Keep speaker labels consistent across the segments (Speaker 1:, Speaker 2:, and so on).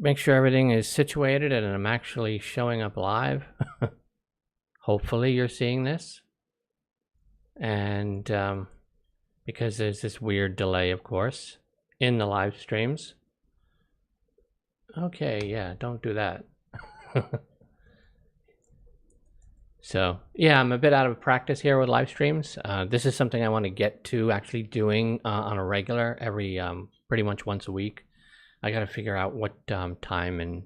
Speaker 1: make sure everything is situated and I'm actually showing up live. Hopefully you're seeing this. And because there's this weird delay, of course, in the live streams. Okay, yeah, don't do that. So, yeah, I'm a bit out of practice here with live streams. This is something I want to get to actually doing on a regular, every pretty much once a week. I got to figure out what time and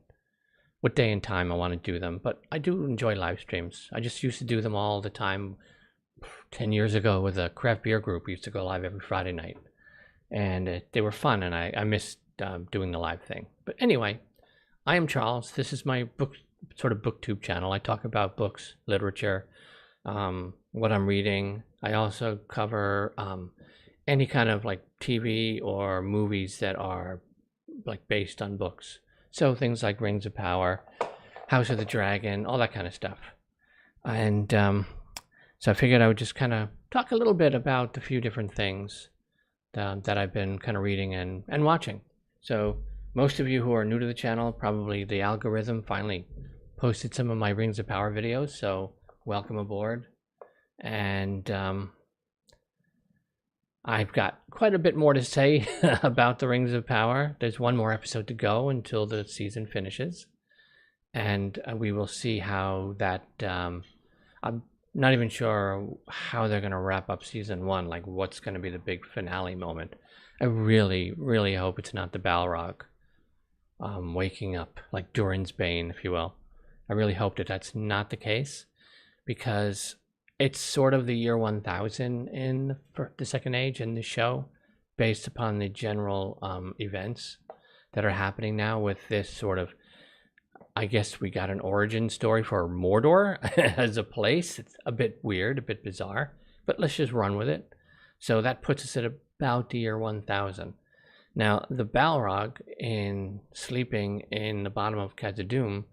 Speaker 1: what day and time I want to do them. But I do enjoy live streams. I just used to do them all the time 10 years ago with a craft beer group. We used to go live every Friday night. And they were fun, and I missed doing the live thing. But anyway, I am Charles. This is my sort of booktube channel. I talk about books, literature, what I'm reading. I also cover any kind of like TV or movies that are like based on books. So things like Rings of Power, House of the Dragon, all that kind of stuff. And so I figured I would just kind of talk a little bit about a few different things that I've been kind of reading and watching. So most of you who are new to the channel, probably the algorithm finally posted some of my Rings of Power videos, so welcome aboard. And I've got quite a bit more to say about the Rings of Power. There's one more episode to go until the season finishes, and we will see how that I'm not even sure how they're going to wrap up season 1, like what's going to be the big finale moment. I really, really hope it's not the Balrog waking up, like Durin's Bane, if you will. I really hope that that's not the case, because it's sort of the year 1000 in the Second Age in the show, based upon the general events that are happening now with this sort of, I guess we got an origin story for Mordor as a place. It's a bit weird, a bit bizarre, but let's just run with it. So that puts us at about the year 1000. Now, the Balrog, in sleeping in the bottom of Khazad-dûm,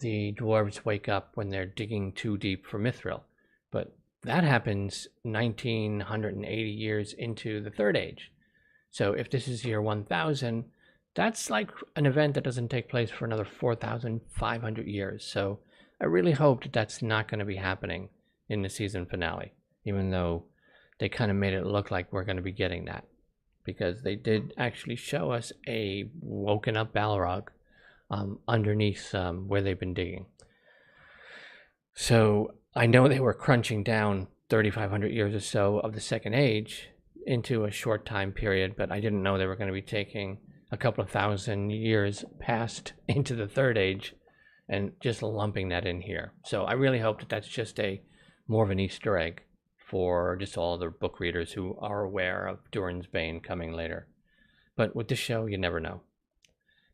Speaker 1: the dwarves wake up when they're digging too deep for Mithril. But that happens 1980 years into the Third Age. So if this is year 1000, that's like an event that doesn't take place for another 4,500 years. So I really hope that that's not going to be happening in the season finale, even though they kind of made it look like we're going to be getting that, because they did actually show us a woken up Balrog underneath where they've been digging. So I know they were crunching down 3,500 years or so of the Second Age into a short time period, but I didn't know they were going to be taking a couple of thousand years past into the Third Age and just lumping that in here. So I really hope that that's just more of an Easter egg for just all the book readers who are aware of Durin's Bane coming later. But with this show, you never know.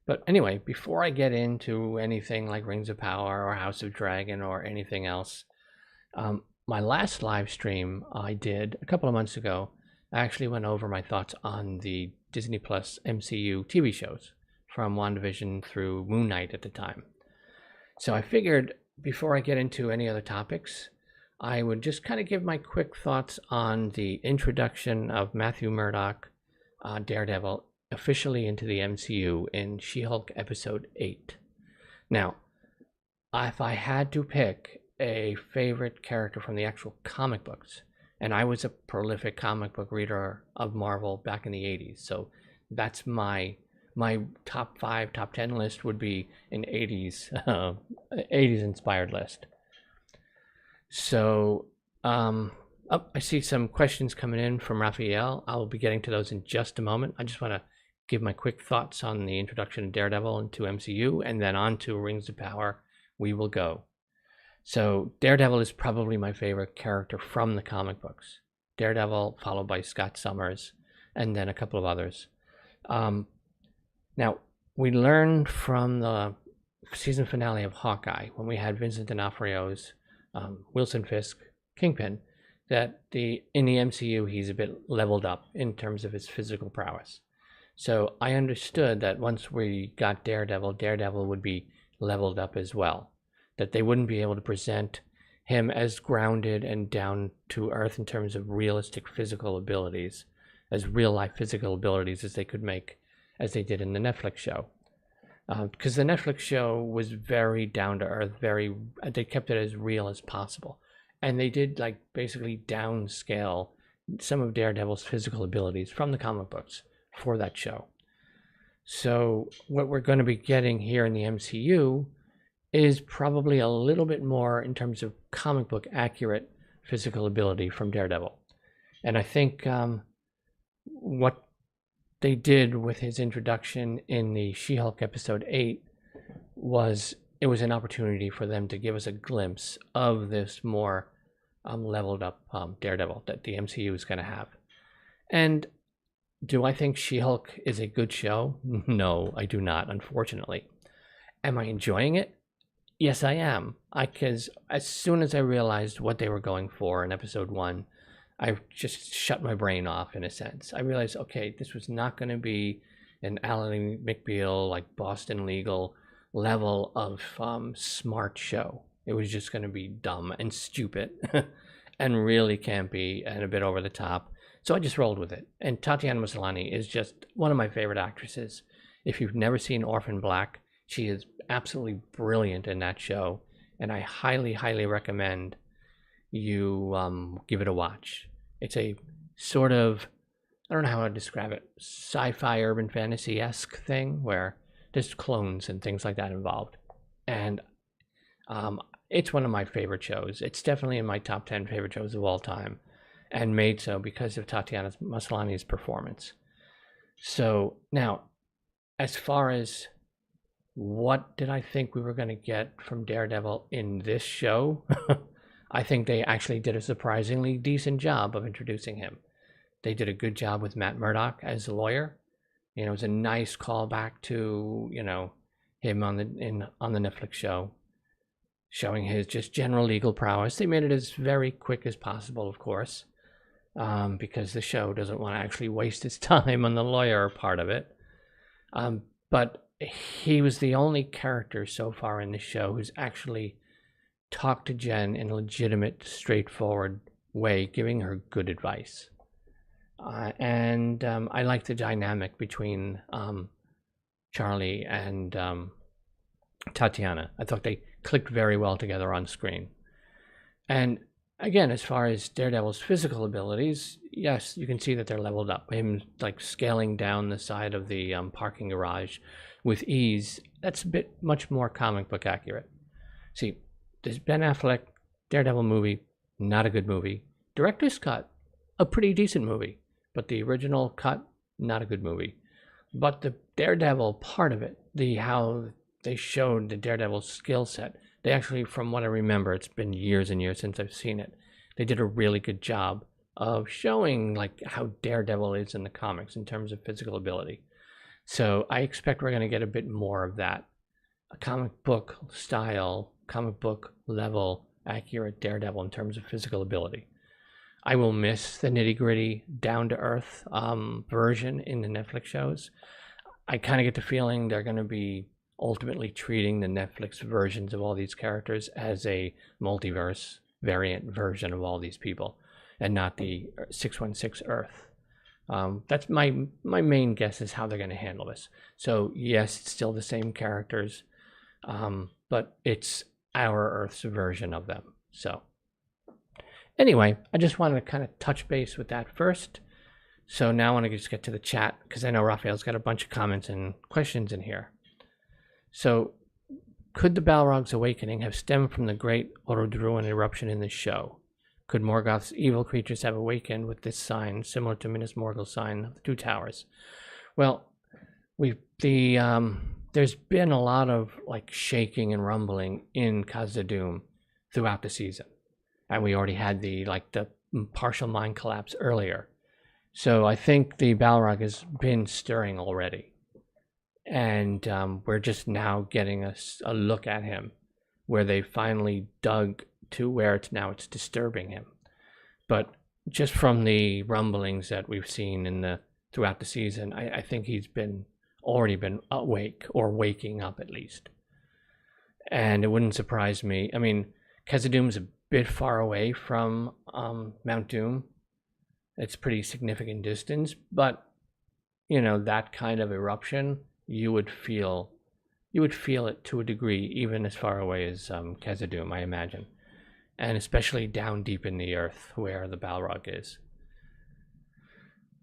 Speaker 1: But anyway, before I get into anything like Rings of Power or House of Dragon or anything else, my last live stream I did a couple of months ago, I actually went over my thoughts on the Disney Plus MCU TV shows from WandaVision through Moon Knight at the time. So I figured before I get into any other topics, I would just kind of give my quick thoughts on the introduction of Matthew Murdock, Daredevil, officially into the MCU in She-Hulk episode 8. Now, if I had to pick a favorite character from the actual comic books, and I was a prolific comic book reader of Marvel back in the 80s, so that's my top 5, top 10 list would be an 80s inspired list. So I see some questions coming in from Raphael. I'll be getting to those in just a moment. I just want to give my quick thoughts on the introduction of Daredevil into MCU, and then on to Rings of Power we will go. So Daredevil is probably my favorite character from the comic books. Daredevil, followed by Scott Summers, and then a couple of others. Now, we learned from the season finale of Hawkeye, when we had Vincent D'Onofrio's Wilson Fisk, Kingpin, that in the MCU he's a bit leveled up in terms of his physical prowess. So I understood that once we got Daredevil, Daredevil would be leveled up as well. That they wouldn't be able to present him as grounded and down to earth in terms of realistic physical abilities, as real life physical abilities as they could make, as they did in the Netflix show. because the Netflix show was very down to earth, they kept it as real as possible, and they did like basically downscale some of Daredevil's physical abilities from the comic books for that show. So what we're going to be getting here in the MCU is probably a little bit more in terms of comic book accurate physical ability from Daredevil. And I think what they did with his introduction in the She-Hulk episode 8 was an opportunity for them to give us a glimpse of this more leveled up Daredevil that the MCU is going to have. And do I think She-Hulk is a good show? No, I do not, unfortunately. Am I enjoying it? Yes, I am. Because as soon as I realized what they were going for in episode 1, I just shut my brain off in a sense. I realized, okay, this was not going to be an Alan McBeal, like Boston Legal level of smart show. It was just going to be dumb and stupid and really campy and a bit over the top. So I just rolled with it. And Tatiana Maslany is just one of my favorite actresses. If you've never seen Orphan Black, she is absolutely brilliant in that show. And I highly, highly recommend you give it a watch. It's a sort of, I don't know how to describe it, sci-fi urban fantasy-esque thing where there's clones and things like that involved. And it's one of my favorite shows. It's definitely in my top 10 favorite shows of all time, and made so because of Tatiana Maslany's performance. So now, as far as what did I think we were going to get from Daredevil in this show, I think they actually did a surprisingly decent job of introducing him. They did a good job with Matt Murdock as a lawyer. You know, it was a nice callback to, you know, him on the Netflix show, showing his just general legal prowess. They made it as very quick as possible, of course, because the show doesn't want to actually waste its time on the lawyer part of it. But he was the only character so far in the show who's actually talked to Jen in a legitimate, straightforward way, giving her good advice. And I like the dynamic between Charlie and Tatiana. I thought they clicked very well together on screen. And again, as far as Daredevil's physical abilities, yes, you can see that they're leveled up. Him like scaling down the side of the parking garage with ease, that's a bit much more comic book accurate. See, this Ben Affleck Daredevil movie, not a good movie. Director's cut, a pretty decent movie. But the original cut, not a good movie. But the Daredevil part of it, how they showed the Daredevil skill set, they actually, from what I remember, it's been years and years since I've seen it, they did a really good job of showing like how Daredevil is in the comics in terms of physical ability. So I expect we're going to get a bit more of that. A comic book style, comic book level, accurate Daredevil in terms of physical ability. I will miss the nitty-gritty, down-to-earth version in the Netflix shows. I kind of get the feeling they're going to be ultimately treating the Netflix versions of all these characters as a multiverse variant version of all these people, and not the 616 Earth. That's my main guess is how they're going to handle this. So yes, it's still the same characters, but it's our Earth's version of them. So anyway, I just wanted to kind of touch base with that first. So now I want to just get to the chat, because I know Raphael's got a bunch of comments and questions in here. So, could the Balrog's awakening have stemmed from the great Orodruan eruption in the show? Could Morgoth's evil creatures have awakened with this sign, similar to Minas Morgul's sign of the Two Towers? Well, there's been a lot of like shaking and rumbling in Khazad-dûm throughout the season. And we already had the partial mine collapse earlier. So I think the Balrog has been stirring already. And we're just now getting a look at him, where they finally dug to where it's disturbing him. But just from the rumblings that we've seen throughout the season, I think he's already been awake, or waking up at least. And it wouldn't surprise me. I mean, Khazad-dûm's a bit far away from Mount Doom. It's pretty significant distance, but you know, that kind of eruption, you would feel you would feel it to a degree, even as far away as Khazad-dûm, I imagine, and especially down deep in the earth where the Balrog is.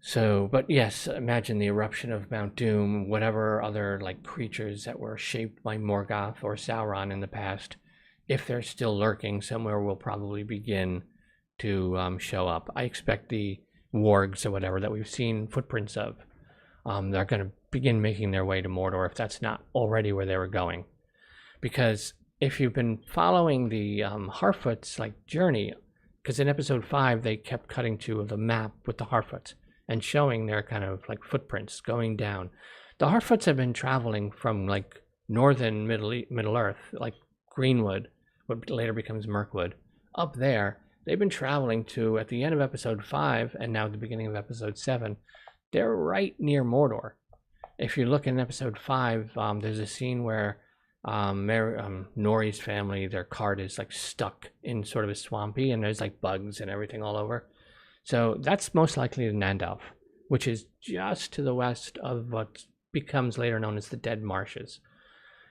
Speaker 1: So, but yes, imagine the eruption of Mount Doom, whatever other like creatures that were shaped by Morgoth or Sauron in the past, if they're still lurking somewhere, will probably begin to show up. I expect the wargs or whatever that we've seen footprints of, they're going to begin making their way to Mordor, if that's not already where they were going. Because if you've been following the Harfoots like journey, because in episode 5 they kept cutting to the map with the Harfoots and showing their kind of like footprints going down. The Harfoots have been traveling from like northern Middle Earth, like Greenwood, what later becomes Mirkwood, up there. They've been traveling to, at the end of episode 5 and now at the beginning of episode 7, they're right near Mordor. If you look in episode 5, there's a scene where Nori's family, their cart is like stuck in sort of a swampy, and there's like bugs and everything all over. So that's most likely the Nandalf, which is just to the west of what becomes later known as the Dead Marshes.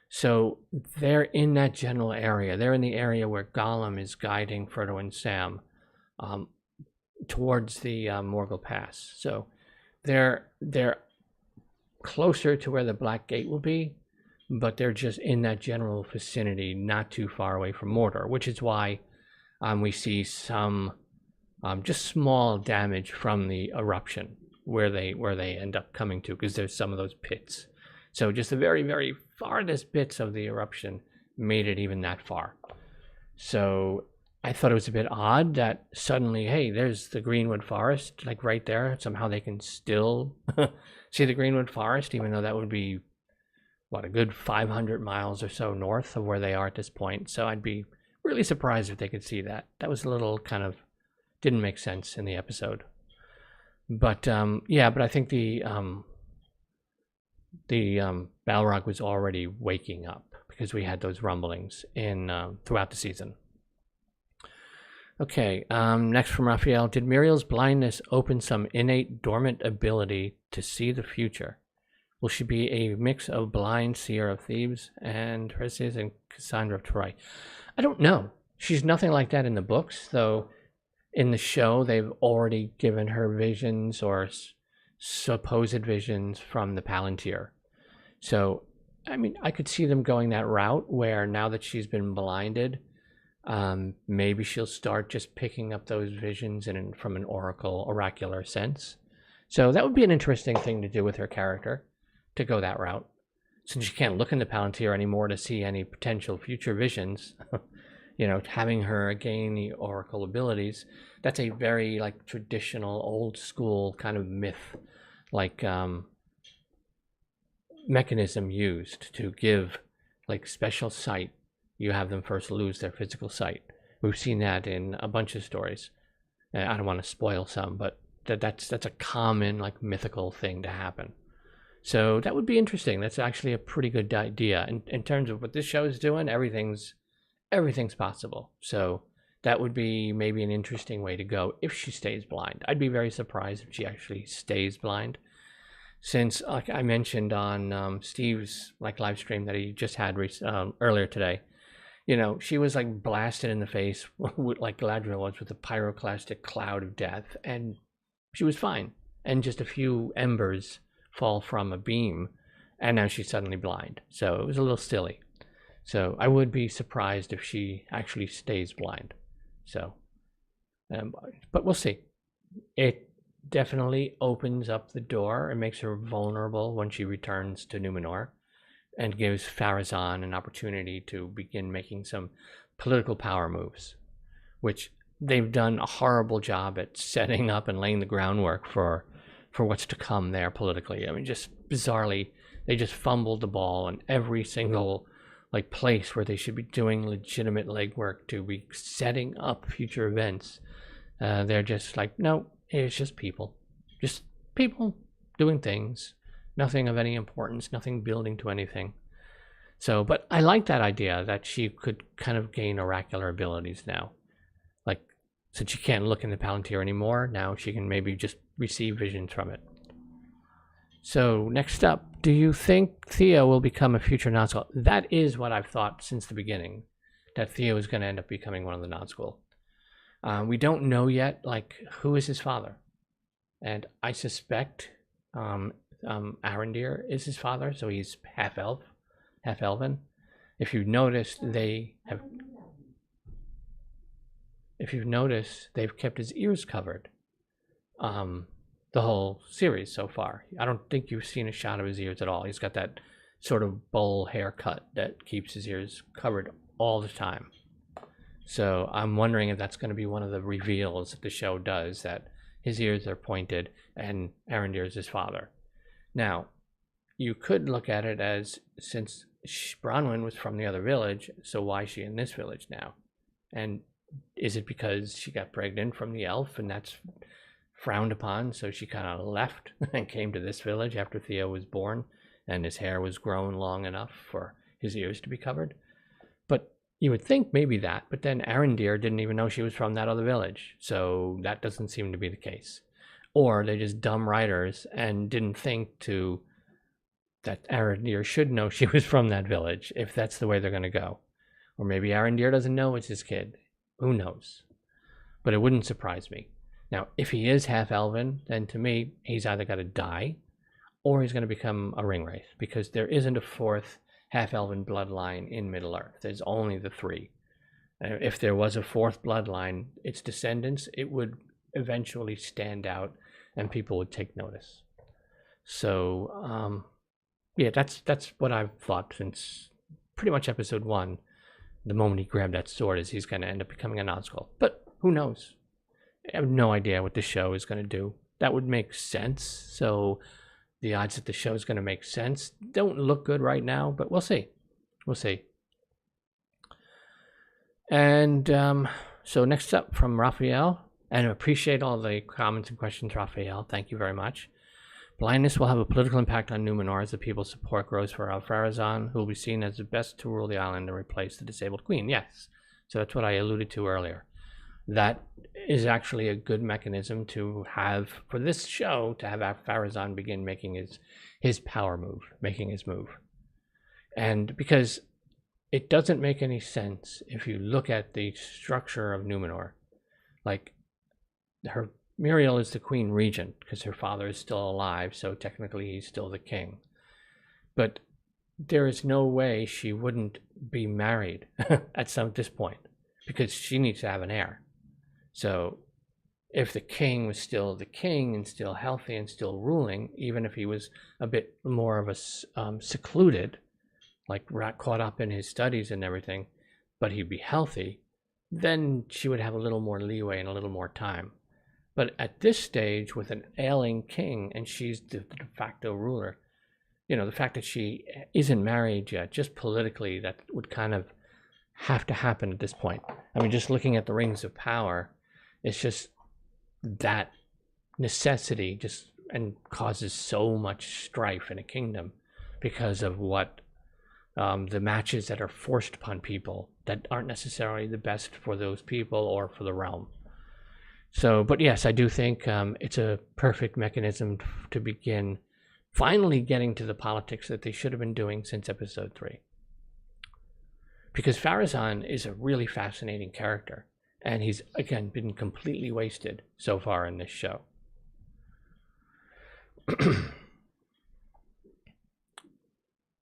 Speaker 1: So they're in that general area. They're in the area where Gollum is guiding Frodo and Sam towards the Morgul Pass. So they're closer to where the Black Gate will be, but they're just in that general vicinity, not too far away from Mordor, which is why we see some just small damage from the eruption where they end up coming to, because there's some of those pits. So just the very, very farthest bits of the eruption made it even that far. So I thought it was a bit odd that suddenly, hey, there's the Greenwood Forest, like right there. Somehow they can still see the Greenwood Forest, even though that would be, what, a good 500 miles or so north of where they are at this point. So I'd be really surprised if they could see that. That was a little kind of, didn't make sense in the episode. But yeah, but I think the Balrog was already waking up because we had those rumblings in throughout the season. Okay, next from Raphael. Did Muriel's blindness open some innate dormant ability to see the future? Will she be a mix of blind seer of Thebes and Perseus and Cassandra of Troy? I don't know. She's nothing like that in the books, though. In the show, they've already given her visions or supposed visions from the Palantir. So, I mean, I could see them going that route where now that she's been blinded, maybe she'll start just picking up those visions from an oracular sense. So that would be an interesting thing to do with her character, to go that route. Since she can't look in the Palantir anymore to see any potential future visions, you know, having her gain the oracle abilities, that's a very like traditional old school kind of myth like mechanism used to give like special sight. You have them first lose their physical sight. We've seen that in a bunch of stories. I don't want to spoil some, but that's a common like mythical thing to happen. So that would be interesting. That's actually a pretty good idea. In terms of what this show is doing, everything's possible. So that would be maybe an interesting way to go if she stays blind. I'd be very surprised if she actually stays blind, since like I mentioned on Steve's like live stream that he just had earlier today, you know, she was like blasted in the face like Galadriel was with a pyroclastic cloud of death, and she was fine. And just a few embers fall from a beam, and now she's suddenly blind. So it was a little silly. So I would be surprised if she actually stays blind. So, but we'll see. It definitely opens up the door and makes her vulnerable when she returns to Numenor, and gives Pharazôn an opportunity to begin making some political power moves, which they've done a horrible job at setting up and laying the groundwork for what's to come there politically. I mean, just bizarrely, they just fumbled the ball in every single like place where they should be doing legitimate legwork to be setting up future events. They're just like, no, it's just people doing things, nothing of any importance, nothing building to anything. So, but I like that idea that she could kind of gain oracular abilities now. Like, since she can't look in the Palantir anymore, now she can maybe just receive visions from it. So next up, Do you think Theo will become a future Nazgul? That is what I've thought since the beginning, that Theo is going to end up becoming one of the Nazgul. We don't know yet, like, who is his father, and I suspect Arendir is his father, so he's half elven. If you've noticed, they've kept his ears covered. The whole series so far. I don't think you've seen a shot of his ears at all. He's got that sort of bowl haircut that keeps his ears covered all the time. So I'm wondering if that's going to be one of the reveals that the show does, that his ears are pointed and Arendir is his father. Now, you could look at it as, since Bronwyn was from the other village, so why is she in this village now? And is it because she got pregnant from the elf and that's frowned upon, so she kind of left and came to this village after Theo was born and his hair was grown long enough for his ears to be covered? But you would think maybe that, but then Arendir didn't even know she was from that other village, so that doesn't seem to be the case. Or they're just dumb writers and didn't think that Arendir should know she was from that village, if that's the way they're going to go. Or maybe Arendir doesn't know it's his kid. Who knows? But it wouldn't surprise me. Now, if he is half-elven, then to me, he's either got to die or he's going to become a ringwraith, because there isn't a fourth half-elven bloodline in Middle-earth. There's only the three. If there was a fourth bloodline, its descendants, it would eventually stand out and people would take notice. So, yeah, that's what I've thought since pretty much episode 1. The moment he grabbed that sword, is he's going to end up becoming a Nazgul. But who knows? I have no idea what the show is going to do. That would make sense. So the odds that the show is going to make sense don't look good right now, but we'll see. We'll see. And so next up from Raphael, and I appreciate all the comments and questions, Raphael. Thank you very much. Blindness will have a political impact on Numenor as the people's support grows for Al-Farazan, who will be seen as the best to rule the island and replace the disabled queen. Yes. So that's what I alluded to earlier. That is actually a good mechanism to have for this show, to have Farazan begin making his power move, making his move. And because it doesn't make any sense if you look at the structure of Numenor. Like, Muriel is the queen regent because her father is still alive, so technically he's still the king. But there is no way she wouldn't be married at this point, because she needs to have an heir. So if the king was still the king and still healthy and still ruling, even if he was a bit more of a secluded, like caught up in his studies and everything, but he'd be healthy, then she would have a little more leeway and a little more time. But at this stage, with an ailing king and she's the de facto ruler, you know, the fact that she isn't married yet, just politically, that would kind of have to happen at this point. I mean, just looking at the Rings of Power, it's just that necessity and causes so much strife in a kingdom because of what the matches that are forced upon people that aren't necessarily the best for those people or for the realm. So, but yes, I do think it's a perfect mechanism to begin finally getting to the politics that they should have been doing since episode 3. Because Farazan is a really fascinating character, and he's, again, been completely wasted so far in this show.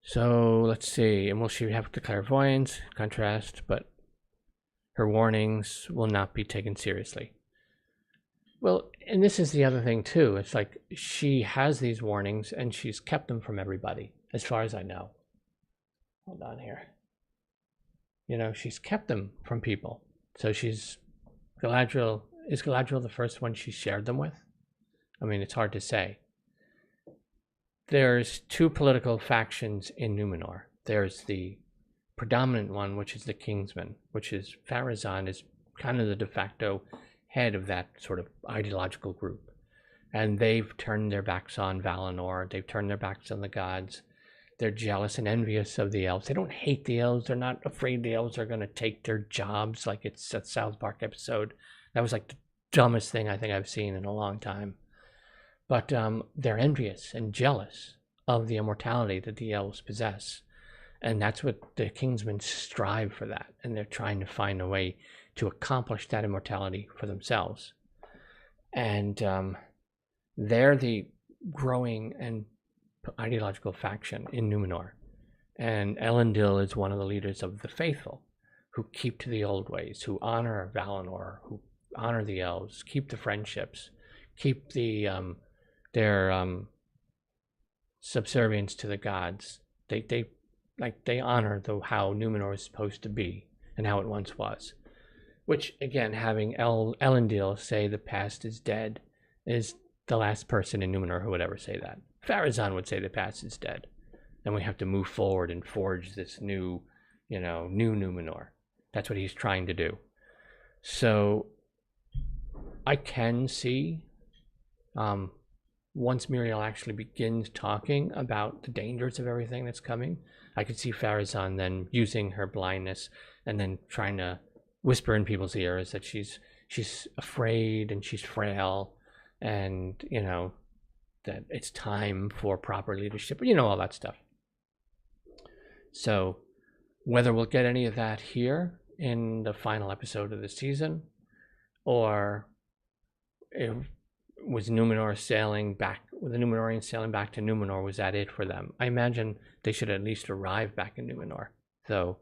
Speaker 1: So, let's see. And will she have the clairvoyance, contrast, but her warnings will not be taken seriously. Well, and this is the other thing, too. It's like she has these warnings, and she's kept them from everybody, as far as I know. Hold on here. You know, she's kept them from people. So is Galadriel the first one she shared them with? I mean, it's hard to say. There's 2 political factions in Numenor. There's the predominant one, which is the Kingsmen, which is Farazan is kind of the de facto head of that sort of ideological group. And they've turned their backs on Valinor. They've turned their backs on the gods. They're jealous and envious of the elves. They don't hate the elves. They're not afraid the elves are going to take their jobs, like it's that South Park episode. That was like the dumbest thing I think I've seen in a long time. But they're envious and jealous of the immortality that the elves possess. And that's what the Kingsmen strive for, that. And they're trying to find a way to accomplish that immortality for themselves. And they're the growing and ideological faction in Numenor. And Elendil is one of the leaders of the faithful, who keep to the old ways, who honor Valinor, who honor the elves, keep the friendships, keep the their subservience to the gods. They honor how Numenor is supposed to be and how it once was. Which, again, having Elendil say the past is dead is the last person in Numenor who would ever say that. Pharazôn would say the past is dead, and we have to move forward and forge this new Numenor. That's what he's trying to do. So I can see, once Muriel actually begins talking about the dangers of everything that's coming, I could see Pharazôn then using her blindness and then trying to whisper in people's ears that she's afraid and she's frail, and that it's time for proper leadership, all that stuff. So whether we'll get any of that here in the final episode of the season, or was Numenor sailing back, with the Numenorians sailing back to Numenor, was that it for them? I imagine they should at least arrive back in Numenor. So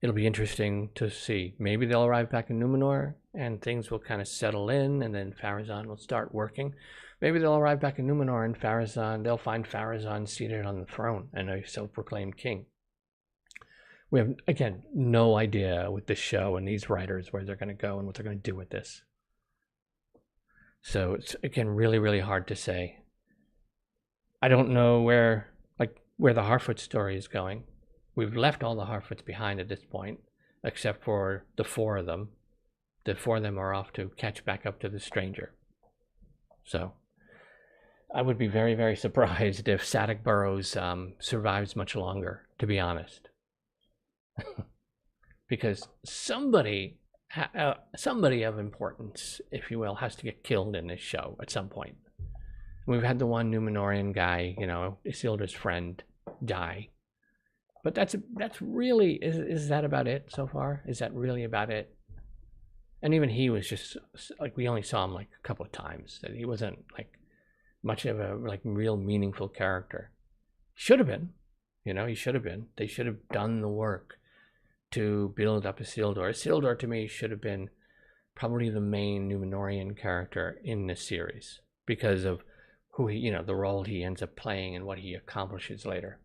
Speaker 1: it'll be interesting to see. Maybe they'll arrive back in Numenor and things will kind of settle in, and then Pharazôn will start working. Maybe they'll arrive back in Numenor and they'll find Pharazôn seated on the throne and a self-proclaimed king. We have, again, no idea with this show and these writers where they're going to go and what they're going to do with this. So it's, again, really, really hard to say. I don't know where the Harfoot story is going. We've left all the Harfoots behind at this point, except for the four of them. The four of them are off to catch back up to the stranger. So I would be very, very surprised if Sadoc Burrows survives much longer, to be honest. Because somebody of importance, if you will, has to get killed in this show at some point. We've had the one Numenorian guy, Isildur's friend, die. But that's really, is that about it so far? Is that really about it? And even he was just, we only saw him a couple of times. He wasn't much of a real meaningful character. Should have been, he should have been. They should have done the work to build up Isildur. Isildur, to me, should have been probably the main Numenorian character in this series because of who he, the role he ends up playing and what he accomplishes later.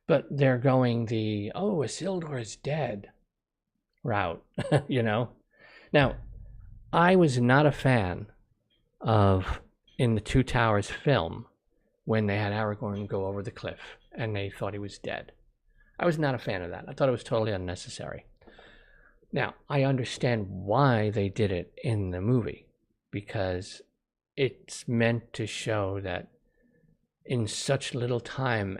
Speaker 1: But they're going the, Isildur is dead route, Now, I was not a fan of, in the Two Towers film, when they had Aragorn go over the cliff and they thought he was dead. I was not a fan of that. I thought it was totally unnecessary. Now, I understand why they did it in the movie, because it's meant to show that in such little time,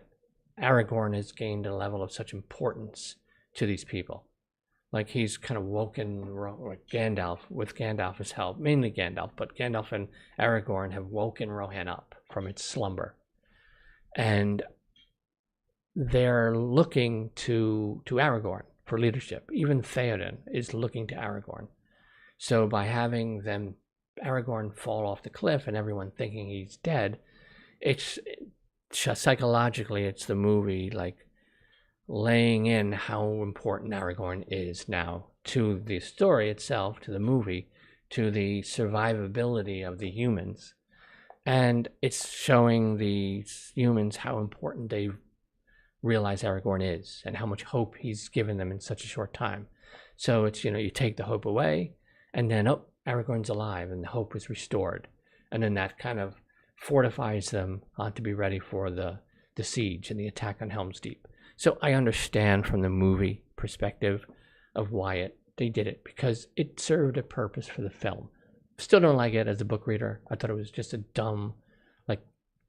Speaker 1: Aragorn has gained a level of such importance to these people. He's kind of woken Gandalf, with Gandalf's help, mainly Gandalf, but Gandalf and Aragorn have woken Rohan up from its slumber. And they're looking to Aragorn for leadership. Even Theoden is looking to Aragorn. So by having Aragorn fall off the cliff and everyone thinking he's dead, it's psychologically, it's the movie laying in how important Aragorn is now to the story itself, to the movie, to the survivability of the humans. And it's showing the humans how important they realize Aragorn is and how much hope he's given them in such a short time. So it's, you take the hope away and then, Aragorn's alive and the hope is restored. And then that kind of fortifies them to be ready for the siege and the attack on Helm's Deep. So I understand from the movie perspective of why they did it, because it served a purpose for the film. Still don't like it as a book reader. I thought it was just a dumb,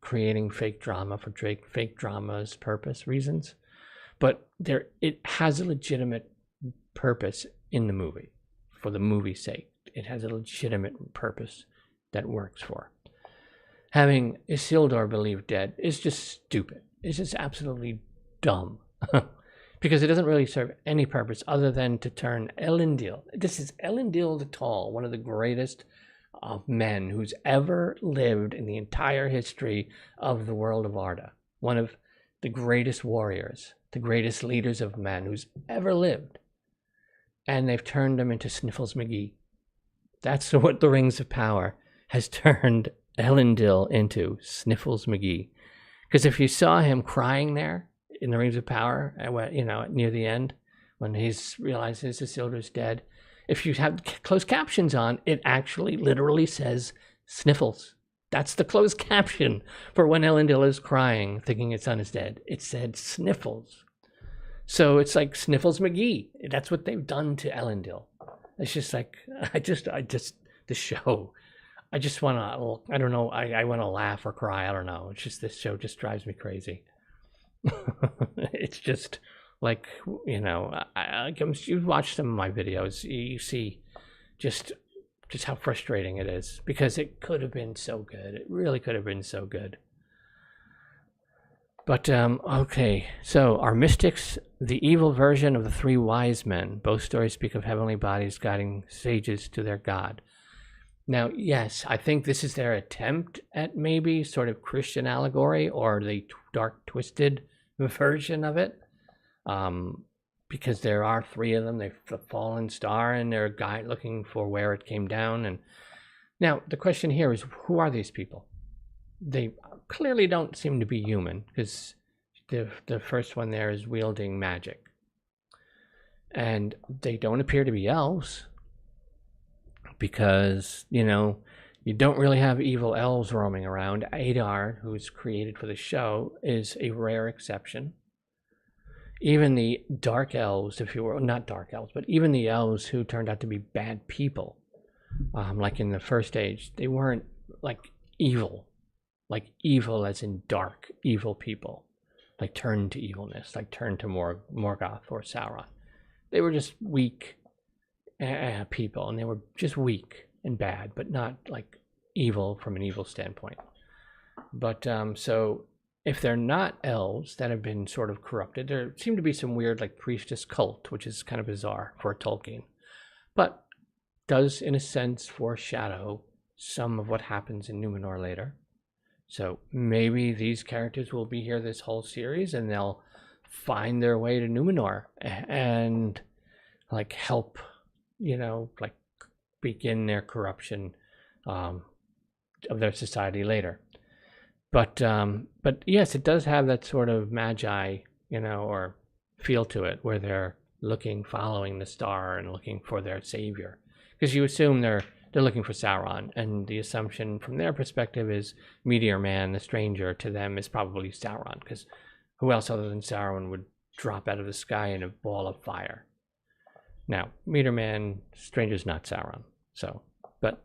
Speaker 1: creating fake drama for fake drama's reasons. But it has a legitimate purpose in the movie, for the movie's sake. It has a legitimate purpose that works for. having Isildur believed dead is just stupid. It's just absolutely dumb. Because it doesn't really serve any purpose other than to turn Elendil. This is Elendil the Tall, one of the greatest of men who's ever lived in the entire history of the world of Arda. One of the greatest warriors, the greatest leaders of men who's ever lived. And they've turned him into Sniffles McGee. That's what the Rings of Power has turned Elendil into, Sniffles McGee. Because if you saw him crying there in the Rings of Power, near the end, when he's realizes Isildur's dead, if you have closed captions on, it actually literally says Sniffles. That's the closed caption for when Elendil is crying, thinking his son is dead. It said Sniffles. So it's like Sniffles McGee. That's what they've done to Elendil. It's just like, the show. I just want to, I don't know, I want to laugh or cry. I don't know. It's just, this show just drives me crazy. It's just like, you've watched some of my videos. You see just how frustrating it is, because it could have been so good. It really could have been so good. But, okay, so are mystics the evil version of the three wise men? Both stories speak of heavenly bodies guiding sages to their god. Now, yes, I think this is their attempt at maybe sort of Christian allegory, or the dark, twisted version of it. Because there are three of them. They've the fallen star, and they're a guy looking for where it came down. And now the question here is, who are these people? They clearly don't seem to be human, because the first one there is wielding magic. And they don't appear to be elves, because, you don't really have evil elves roaming around. Adar, who's created for the show, is a rare exception. Even the dark elves, if you will, not dark elves, but even the elves who turned out to be bad people, like in the first age, they weren't like evil as in dark, evil people, like turned to evilness, like turned to Morgoth or Sauron. They were just weak people, and they were just weak and bad, but not like evil from an evil standpoint. But so if they're not elves that have been sort of corrupted, there seem to be some weird like priestess cult, which is kind of bizarre for Tolkien, but does in a sense foreshadow some of what happens in Numenor later. So maybe these characters will be here this whole series, and they'll find their way to Numenor and like help, like begin their corruption of their society later. But yes, it does have that sort of magi, or feel to it, where they're following the star and looking for their savior, because you assume they're looking for Sauron, and the assumption from their perspective is Meteor Man, the stranger, to them is probably Sauron, because who else other than Sauron would drop out of the sky in a ball of fire? Now, Meteor Man, stranger's not Sauron, so, but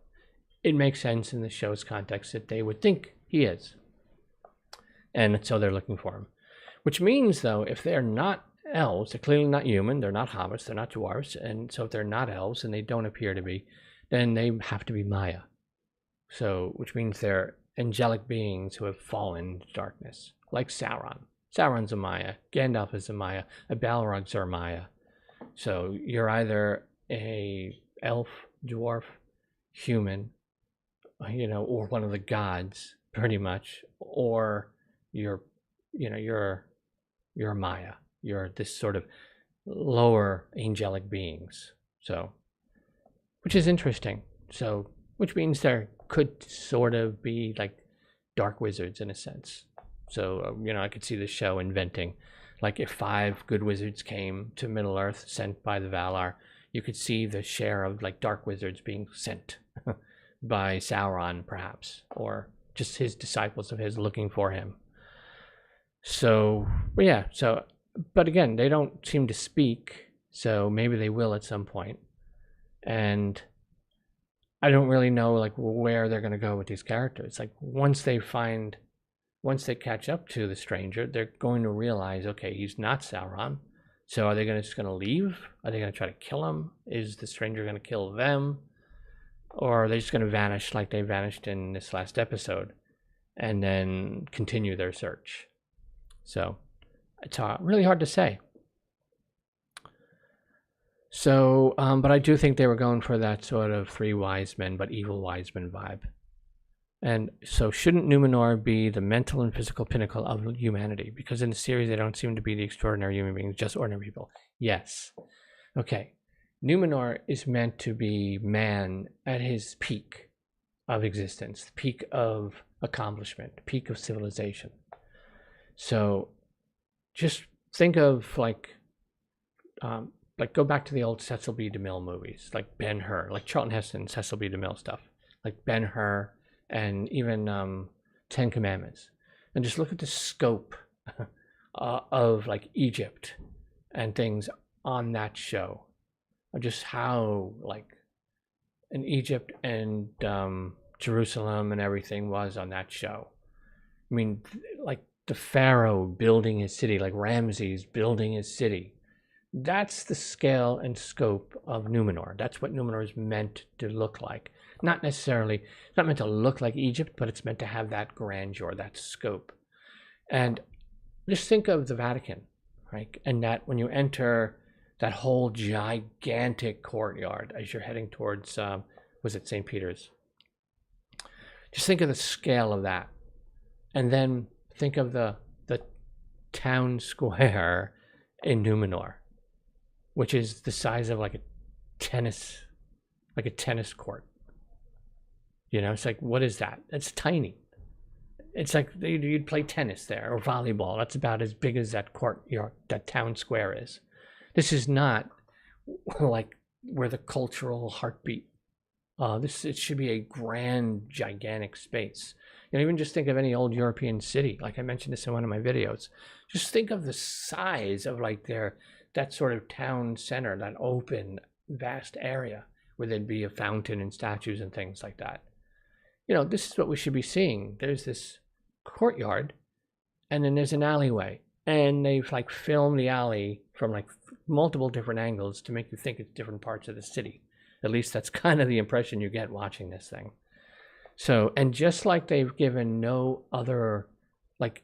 Speaker 1: it makes sense in the show's context that they would think he is, and so they're looking for him. Which means, though, if they're not elves, they're clearly not human, they're not hobbits, they're not dwarves, and so if they're not elves, and they don't appear to be, then they have to be Maya. So, which means they're angelic beings who have fallen into darkness, like Sauron. Sauron's a Maya, Gandalf is a Maya, the Balrogs are Maya. So you're either a elf, dwarf, human, or one of the gods, pretty much, or you're a Maya. You're this sort of lower angelic beings. So, which is interesting. So, which means there could sort of be like dark wizards in a sense. So, I could see the show inventing, like if 5 good wizards came to Middle Earth sent by the Valar, you could see the share of like dark wizards being sent by Sauron, perhaps, or just his disciples of his looking for him. So, yeah, but again, they don't seem to speak, so maybe they will at some point. And I don't really know like where they're going to go with these characters. Like once they catch up to the stranger, they're going to realize, okay, he's not Sauron. So are they just going to leave? Are they going to try to kill him? Is the stranger going to kill them? Or are they just going to vanish like they vanished in this last episode? and then continue their search. So it's really hard to say. So, but I do think they were going for that sort of three wise men, but evil wise men vibe. And so shouldn't Numenor be the mental and physical pinnacle of humanity? Because in the series, they don't seem to be the extraordinary human beings, just ordinary people. Yes. Okay. Numenor is meant to be man at his peak of existence, peak of accomplishment, peak of civilization. So just think of like go back to the old Cecil B. DeMille movies, like Ben-Hur, like Charlton Heston, Cecil B. DeMille stuff, like Ben-Hur, and even 10 Commandments, and just look at the scope of like Egypt and things on that show, or just how like in Egypt and Jerusalem and everything was on that show. I mean, like the Pharaoh building his city, like Ramses building his city. That's the scale and scope of Numenor. That's what Numenor is meant to look like. Not necessarily, it's not meant to look like Egypt, but it's meant to have that grandeur, that scope. And just think of the Vatican, right? And that when you enter that whole gigantic courtyard as you're heading towards, was it St. Peter's? Just think of the scale of that. And then think of the town square in Numenor, which is the size of like a tennis court. You know, it's like, what is that? It's tiny. It's like you'd play tennis there or volleyball. That's about as big as that courtyard, that town square is. This is not like where the cultural heartbeat. It should be a grand, gigantic space. You know, even just think of any old European city. Like I mentioned this in one of my videos. Just think of the size of like that sort of town center, that open, vast area where there'd be a fountain and statues and things like that. You know, this is what we should be seeing. There's this courtyard, and then there's an alleyway, and they've like filmed the alley from like multiple different angles to make you think it's different parts of the city. At least that's kind of the impression you get watching this thing. So, and just like they've given no other like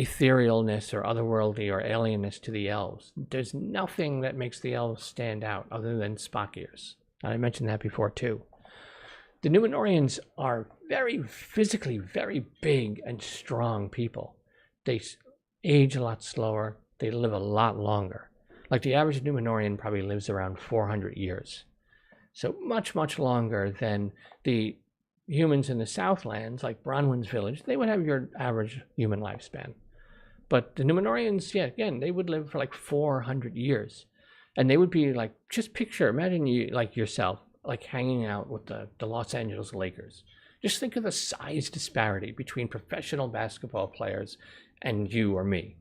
Speaker 1: etherealness or otherworldly or alienness to the elves, there's nothing that makes the elves stand out other than Spock ears. I mentioned that before too. The Numenorians are very physically very big and strong people. They age a lot slower. They live a lot longer. Like the average Numenorian probably lives around 400 years. So much, much longer than the humans in the Southlands, like Bronwyn's village. They would have your average human lifespan. But the Numenorians, yeah, again, they would live for like 400 years. And they would be like, just imagine you, like yourself, like hanging out with the Los Angeles Lakers. Just think of the size disparity between professional basketball players and you or me.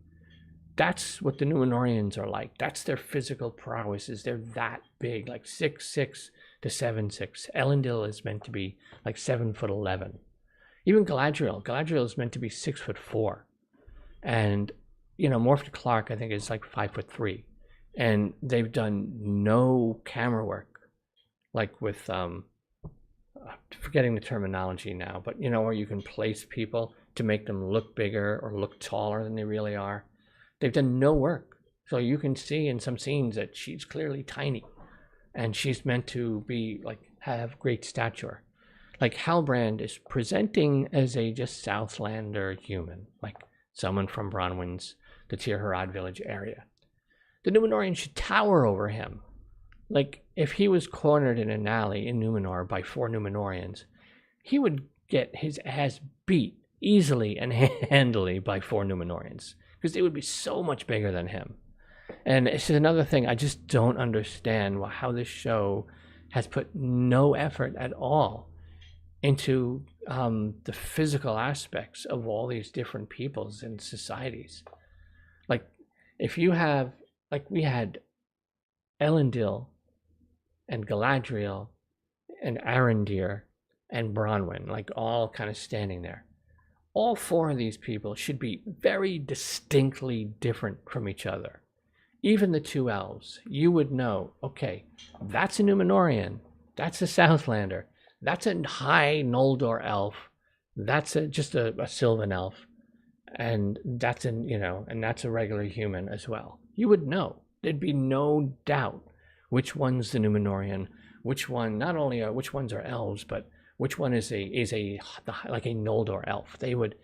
Speaker 1: That's what the Numenorians are like. That's their physical prowesses. They're that big, like 6'6" to 7'6". Elendil is meant to be like 7'11". Even Galadriel is meant to be 6'4". And, you know, Morph Clark, I think, is like 5'3". And they've done no camera work, like with, forgetting the terminology now, but, you know, where you can place people to make them look bigger or look taller than they really are. They've done no work. So you can see in some scenes that she's clearly tiny. And she's meant to be, like, have great stature. Like, Halbrand is presenting as a just Southlander human, like someone from Bronwyn's, the Tir Harad village area. The Numenorian should tower over him. Like, if he was cornered in an alley in Numenor by 4 Numenorians, he would get his ass beat easily and handily by 4 Numenorians, because they would be so much bigger than him. And it's another thing, I just don't understand how this show has put no effort at all into the physical aspects of all these different peoples and societies. Like, if you have, like we had Elendil and Galadriel and Arondir and Bronwyn, like all kind of standing there. All 4 of these people should be very distinctly different from each other. Even the 2 elves, you would know, okay, that's a Numenorian, that's a Southlander, that's a high Noldor elf, That's just a sylvan elf, and that's and that's a regular human as well. You would know. There'd be no doubt which one's the Numenorian, which one not only are which ones are elves, but which one is a like a Noldor elf. They would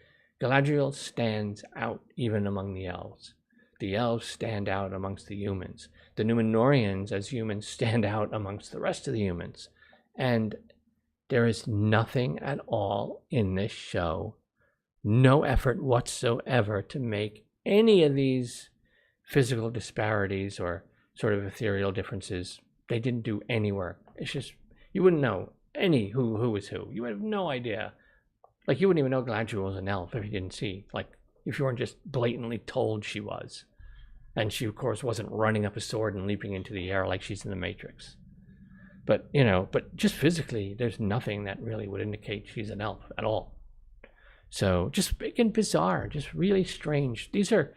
Speaker 1: Galadriel stands out even among the elves. The elves stand out amongst the humans. The Numenorians as humans stand out amongst the rest of the humans. And there is nothing at all in this show, no effort whatsoever to make any of these physical disparities or sort of ethereal differences. They didn't do any work. It's just, you wouldn't know who was who. You would have no idea. Like, you wouldn't even know Galadriel was an elf if you didn't see. Like, if you weren't just blatantly told she was. And she, of course, wasn't running up a sword and leaping into the air like she's in the Matrix. But, but just physically, there's nothing that really would indicate she's an elf at all. So, just big and bizarre, just really strange. These are,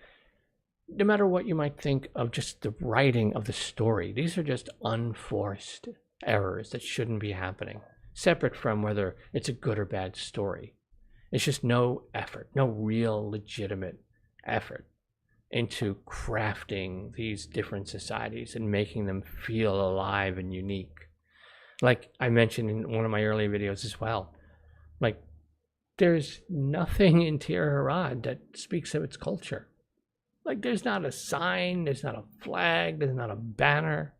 Speaker 1: no matter what you might think of just the writing of the story, these are just unforced errors that shouldn't be happening, separate from whether it's a good or bad story. It's just no effort, no real legitimate effort into crafting these different societies and making them feel alive and unique. Like I mentioned in one of my earlier videos as well, like there's nothing in Tir Harad that speaks of its culture. Like there's not a sign, there's not a flag, there's not a banner.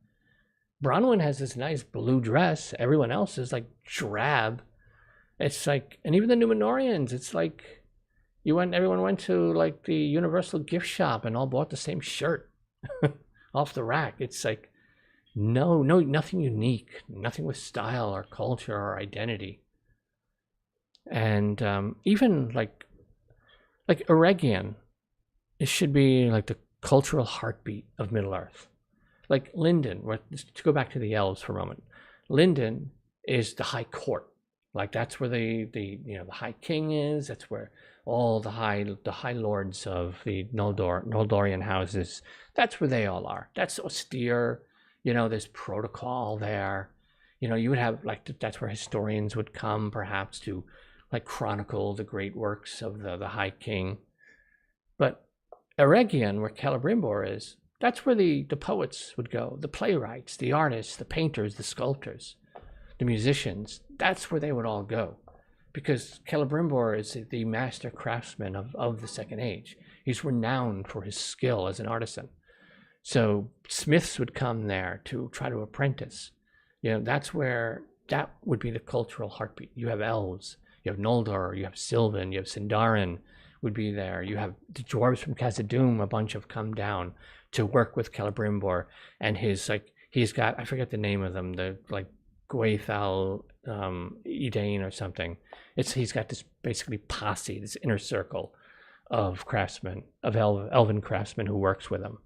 Speaker 1: Bronwyn has this nice blue dress. Everyone else is like drab. It's like, and even the Numenorians, it's like everyone went to like the Universal gift shop and all bought the same shirt off the rack. It's like, no, nothing unique, nothing with style or culture or identity. And even like Eregion, it should be like the cultural heartbeat of Middle-earth. Like Lindon, to go back to the elves for a moment, Lindon is the high court. Like that's where the high king is. That's where all the high lords of the Noldorian houses. That's where they all are. That's austere. There's protocol there. You would have that's where historians would come perhaps to like chronicle the great works of the high king. But Eregion, where Celebrimbor is, that's where the poets would go, the playwrights, the artists, the painters, the sculptors, the musicians. That's where they would all go, because Celebrimbor is the master craftsman of the Second Age. He's renowned for his skill as an artisan. So smiths would come there to try to apprentice. That's where that would be the cultural heartbeat. You have elves, you have Noldor, you have Sylvan, you have Sindarin would be there. You have the dwarves from Khazad-dûm, a bunch have come down to work with Celebrimbor, and he's got, I forget the name of them, the like Gwaithal Edain or something. He's got this basically posse, this inner circle of craftsmen, of elven craftsmen who works with him.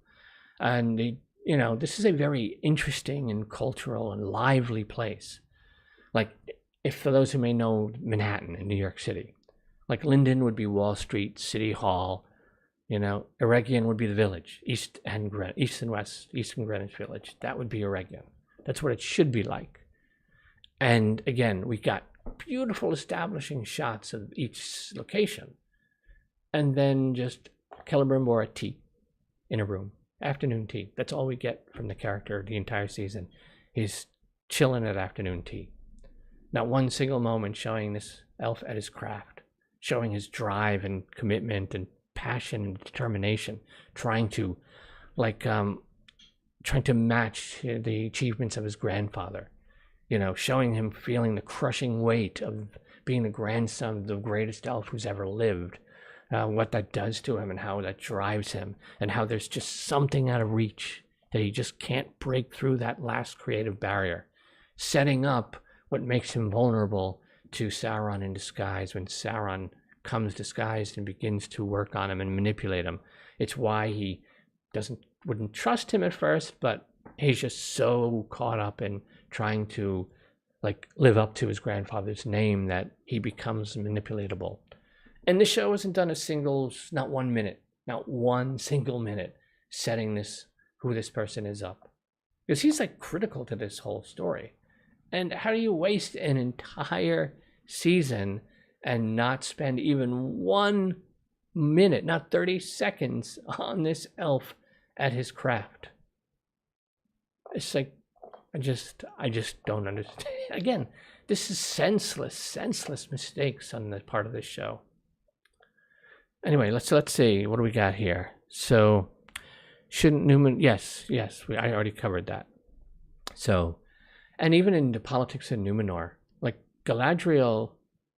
Speaker 1: And this is a very interesting and cultural and lively place. Like, if for those who may know Manhattan in New York City, like Linden would be Wall Street, City Hall, Eregion would be the village, East and West, East and Greenwich Village. That would be Eregion. That's what it should be like. And again, we got beautiful establishing shots of each location. And then just Celebrimbor at tea in a room, afternoon tea. That's all we get from the character the entire season. He's chilling at afternoon tea. Not one single moment showing this elf at his craft, showing his drive and commitment and passion and determination, trying to match the achievements of his grandfather, showing him feeling the crushing weight of being the grandson of the greatest elf who's ever lived, what that does to him and how that drives him, and how there's just something out of reach, that he just can't break through that last creative barrier, setting up what makes him vulnerable to Sauron in disguise when Sauron comes disguised and begins to work on him and manipulate him. It's why he wouldn't trust him at first, but he's just so caught up in trying to live up to his grandfather's name that he becomes manipulatable. And the show hasn't done not 1 minute, not one single minute setting who this person is up, because he's critical to this whole story. And how do you waste an entire season and not spend even 1 minute, not 30 seconds, on this elf at his craft. It's like, I just don't understand. Again, this is senseless mistakes on the part of this show. Anyway, let's see. What do we got here? So, shouldn't Newman? Yes, I already covered that. So, and even in the politics of Numenor, like Galadriel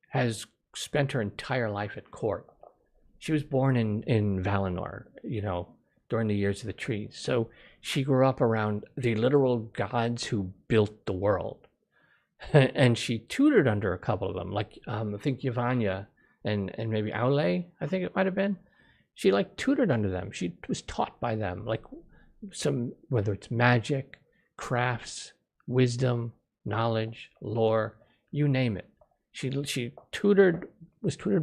Speaker 1: has spent her entire life at court. She was born in Valinor, during the years of the trees. So she grew up around the literal gods who built the world, and she tutored under a couple of them, like I think Yvanya and maybe Aule, I think it might have been. She tutored under them. She was taught by them, whether it's magic, crafts, wisdom, knowledge, lore, you name it. She was tutored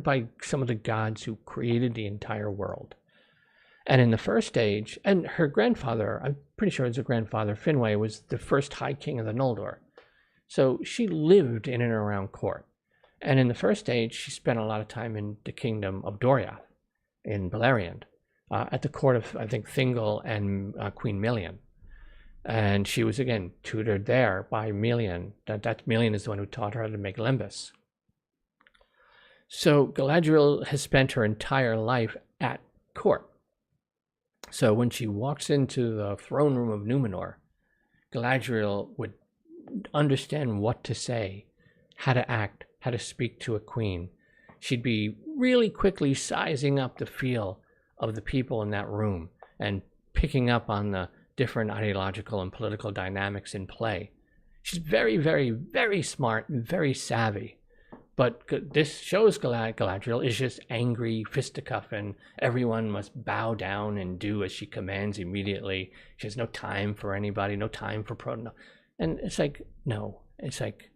Speaker 1: by some of the gods who created the entire world. And in the first age, and her grandfather, I'm pretty sure it was her grandfather, Finwë, was the first High King of the Noldor. So she lived in and around court. And in the first age, she spent a lot of time in the kingdom of Doriath in Beleriand, at the court of, I think, Thingol and Queen Melian. And she was, again, tutored there by Melian. That Melian is the one who taught her how to make lembas. So Galadriel has spent her entire life at court. So when she walks into the throne room of Numenor, Galadriel would understand what to say, how to act, how to speak to a queen. She'd be really quickly sizing up the feel of the people in that room and picking up on the different ideological and political dynamics in play. She's very, very, very smart and very savvy. But this shows Galadriel is just angry fisticuff, and everyone must bow down and do as she commands immediately. She has no time for anybody, no time for and it's like, no. It's like,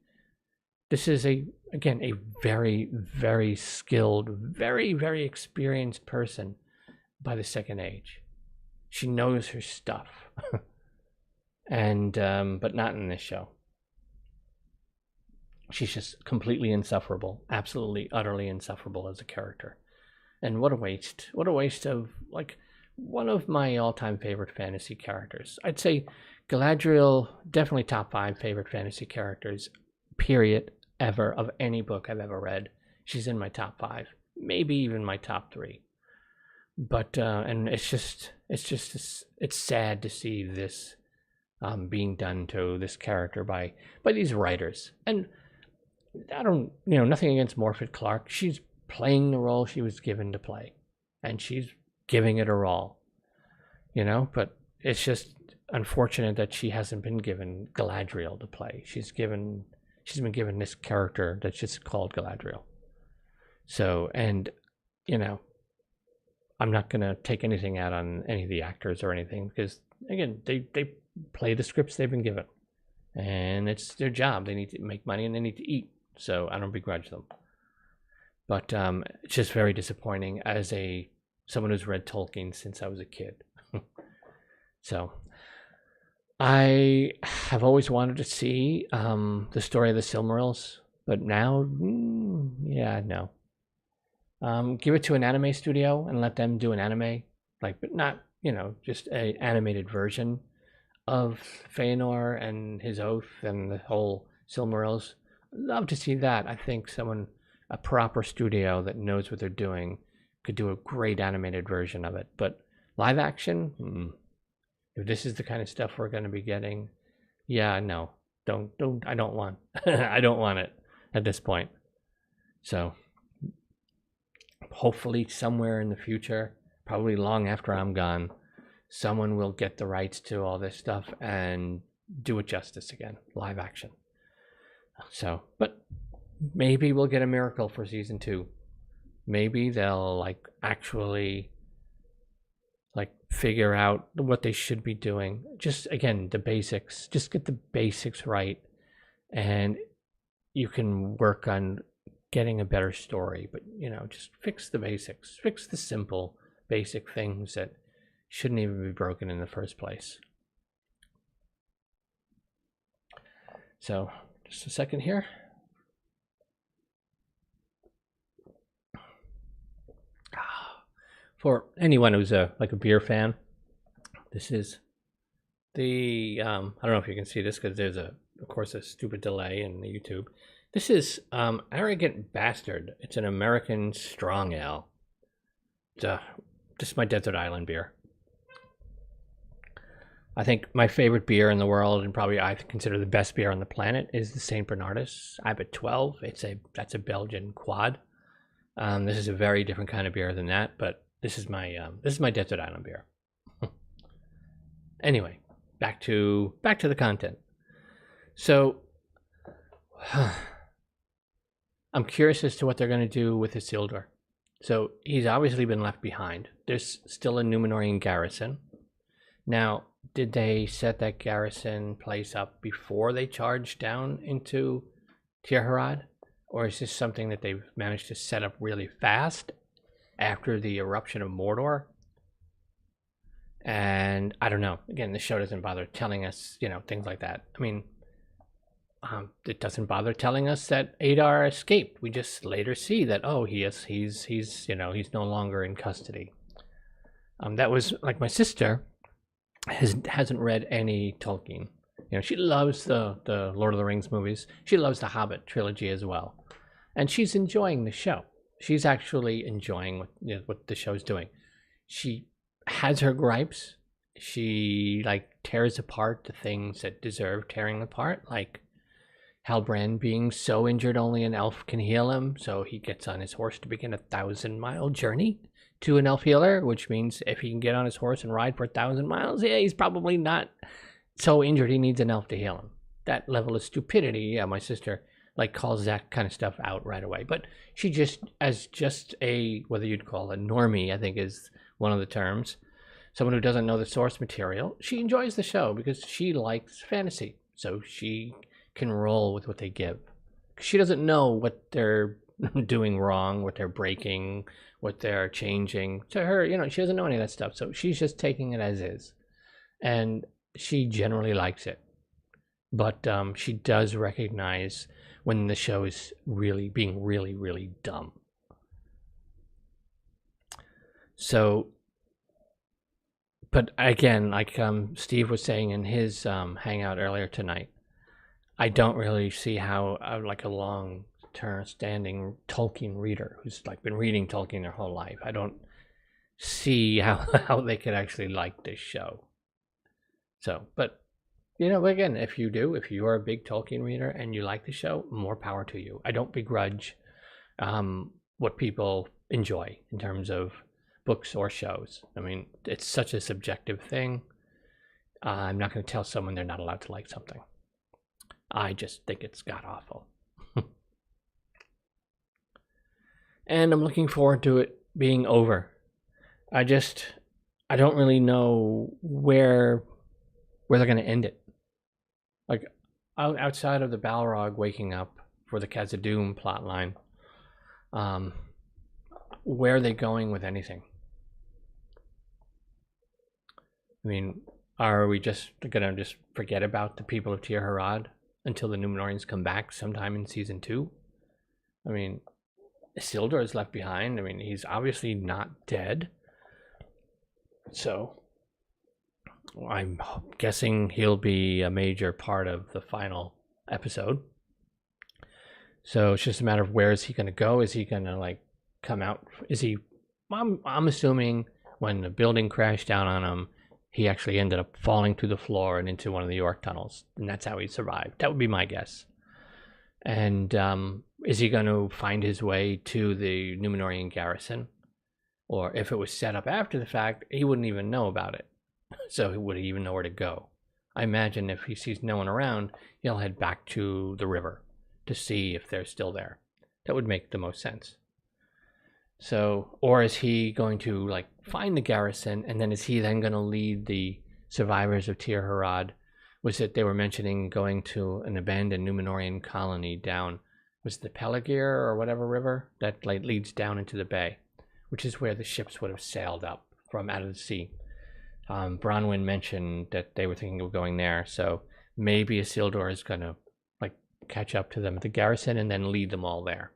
Speaker 1: this is a very, very skilled, very, very experienced person by the second age. She knows her stuff. And but not in this show. She's just completely insufferable, absolutely, utterly insufferable as a character. And what a waste. What a waste of, one of my all-time favorite fantasy characters. I'd say Galadriel, definitely top 5 favorite fantasy characters, period, ever, of any book I've ever read. She's in my top 5, maybe even my top 3. But, and it's sad to see this being done to this character by these writers. And I don't, nothing against Morfydd Clark. She's playing the role she was given to play, and she's giving it her all, but it's just unfortunate that she hasn't been given Galadriel to play. She's been given this character that's just called Galadriel. So, and, I'm not going to take anything out on any of the actors or anything, because, again, they play the scripts they've been given, and it's their job. They need to make money and they need to eat. So I don't begrudge them. But it's just very disappointing as someone who's read Tolkien since I was a kid. So I have always wanted to see the story of the Silmarils, but now, no. Give it to an anime studio and let them do an anime, but not, just an animated version of Fëanor and his oath and the whole Silmarils. Love to see that. I think a proper studio that knows what they're doing could do a great animated version of it. But live action, if this is the kind of stuff we're going to be getting, no, don't. I don't want. I don't want it at this point. So hopefully somewhere in the future, probably long after I'm gone, someone will get the rights to all this stuff and do it justice again, live action. So, but maybe we'll get a miracle for season 2. Maybe they'll actually figure out what they should be doing. Just, again, the basics. Just get the basics right, and you can work on getting a better story. But just fix the basics. Fix the simple, basic things that shouldn't even be broken in the first place. So, just a second here. for anyone who's a beer fan, this is the I don't know if you can see this because there's of course a stupid delay in the YouTube. This is Arrogant Bastard. It's an American strong ale. This is my desert island beer. I think my favorite beer in the world, and probably I consider the best beer on the planet, is the St. Bernardus Abbot 12. That's a Belgian quad. This is a very different kind of beer than that, but this is my desert island beer. Anyway, back to the content. So I'm curious as to what they're going to do with Isildur. So he's obviously been left behind. There's still a Númenórean garrison. Now, did they set that garrison place up before they charged down into Tirharad? Or is this something that they've managed to set up really fast after the eruption of Mordor? And I don't know. Again, the show doesn't bother telling us, things like that. I mean, it doesn't bother telling us that Adar escaped. We just later see that, oh, he's no longer in custody. That was like my sister hasn't read any Tolkien. She loves the Lord of the Rings movies. She loves the Hobbit trilogy as well, and she's enjoying the show. She's actually enjoying what the show's doing. She has her gripes. She tears apart the things that deserve tearing apart, like Halbrand being so injured only an elf can heal him, so he gets on his horse to begin a 1,000-mile journey to an elf healer, which means if he can get on his horse and ride for 1,000 miles, he's probably not so injured he needs an elf to heal him. That level of stupidity, my sister calls that kind of stuff out right away. But she as a, whether you'd call a normie, I think is one of the terms, someone who doesn't know the source material, she enjoys the show because she likes fantasy. So she can roll with what they give. She doesn't know what they're doing wrong, what they're breaking, what they're changing. To her, she doesn't know any of that stuff. So she's just taking it as is. And she generally likes it. But she does recognize when the show is being really, really dumb. So, but again, Steve was saying in his hangout earlier tonight, I don't really see how a long-term standing Tolkien reader who's been reading Tolkien their whole life, I don't see how they could actually like this show. So, but again, if you are a big Tolkien reader and you like the show, more power to you. I don't begrudge what people enjoy in terms of books or shows. I mean, it's such a subjective thing. I'm not going to tell someone they're not allowed to like something. I just think it's god awful. And I'm looking forward to it being over. I don't really know where they're going to end it. Outside of the Balrog waking up for the Khazad-dûm plotline, where are they going with anything? I mean, are we just going to forget about the people of Tirharad until the Númenóreans come back sometime in season 2? I mean, Isildur is left behind. I mean, he's obviously not dead. So I'm guessing he'll be a major part of the final episode. So it's just a matter of where is he going to go? Is he going to come out? I'm assuming when the building crashed down on him, he actually ended up falling through the floor and into one of the York tunnels, and that's how he survived. That would be my guess. And is he going to find his way to the Númenórean garrison? Or if it was set up after the fact, he wouldn't even know about it. So he wouldn't even know where to go. I imagine if he sees no one around, he'll head back to the river to see if they're still there. That would make the most sense. So, or is he going to find the garrison, and then is he then going to lead the survivors of Tirharad? Was it they were mentioning going to an abandoned Númenórean colony down, was it the Peligir or whatever river that leads down into the bay, which is where the ships would have sailed up from out of the sea. Bronwyn mentioned that they were thinking of going there, so maybe Isildur is going to catch up to them at the garrison and then lead them all there.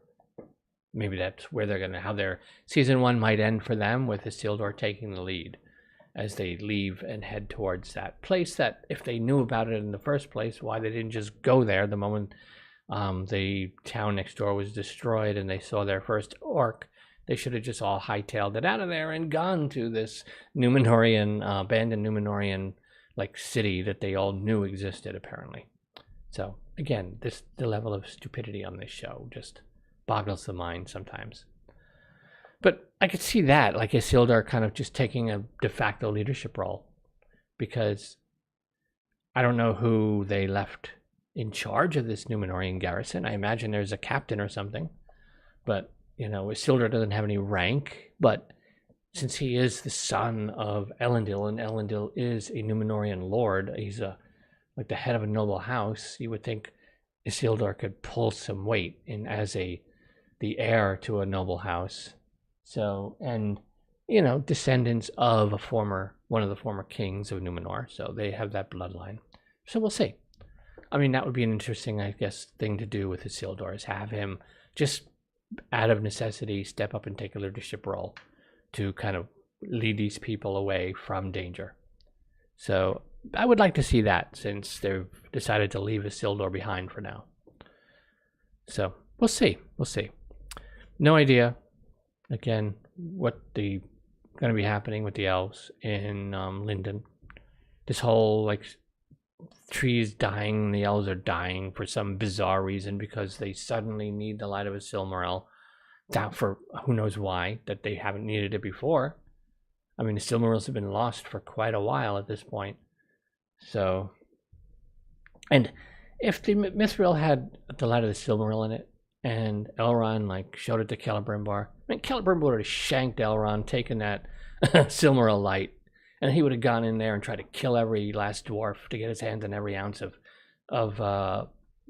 Speaker 1: maybe that's where they're gonna, how their season 1 might end for them, with Isildur taking the lead as they leave and head towards that place that, if they knew about it in the first place, why they didn't just go there the moment the town next door was destroyed and they saw their first orc. They should have just all hightailed it out of there and gone to this Numenorian, abandoned Numenorian like city that they all knew existed, apparently. So again, the level of stupidity on this show just boggles the mind sometimes. But I could see that, like Isildur kind of just taking a de facto leadership role, because I don't know who they left in charge of this Numenorian garrison. I imagine there's a captain or something, but Isildur doesn't have any rank. But since he is the son of Elendil, and Elendil is a Numenorian lord, he's like the head of a noble house, you would think Isildur could pull some weight in as the heir to a noble house. So, and descendants of one of the former kings of Numenor, so they have that bloodline. So we'll see. I mean, that would be an interesting, I guess, thing to do with Isildur, is have him just out of necessity step up and take a leadership role to kind of lead these people away from danger. So I would like to see that, since they've decided to leave Isildur behind for now. So we'll see. No idea, again, what going to be happening with the elves in Lindon. This whole like trees dying, the elves are dying for some bizarre reason, because they suddenly need the light of a Silmaril, down for who knows why, that they haven't needed it before. I mean, the Silmarils have been lost for quite a while at this point. So, and if the Mithril had the light of the Silmaril in it, and Elrond like showed it to Celebrimbor, I mean, Celebrimbor would have shanked Elrond, taken that Silmaril light, and he would have gone in there and tried to kill every last dwarf to get his hands on every ounce of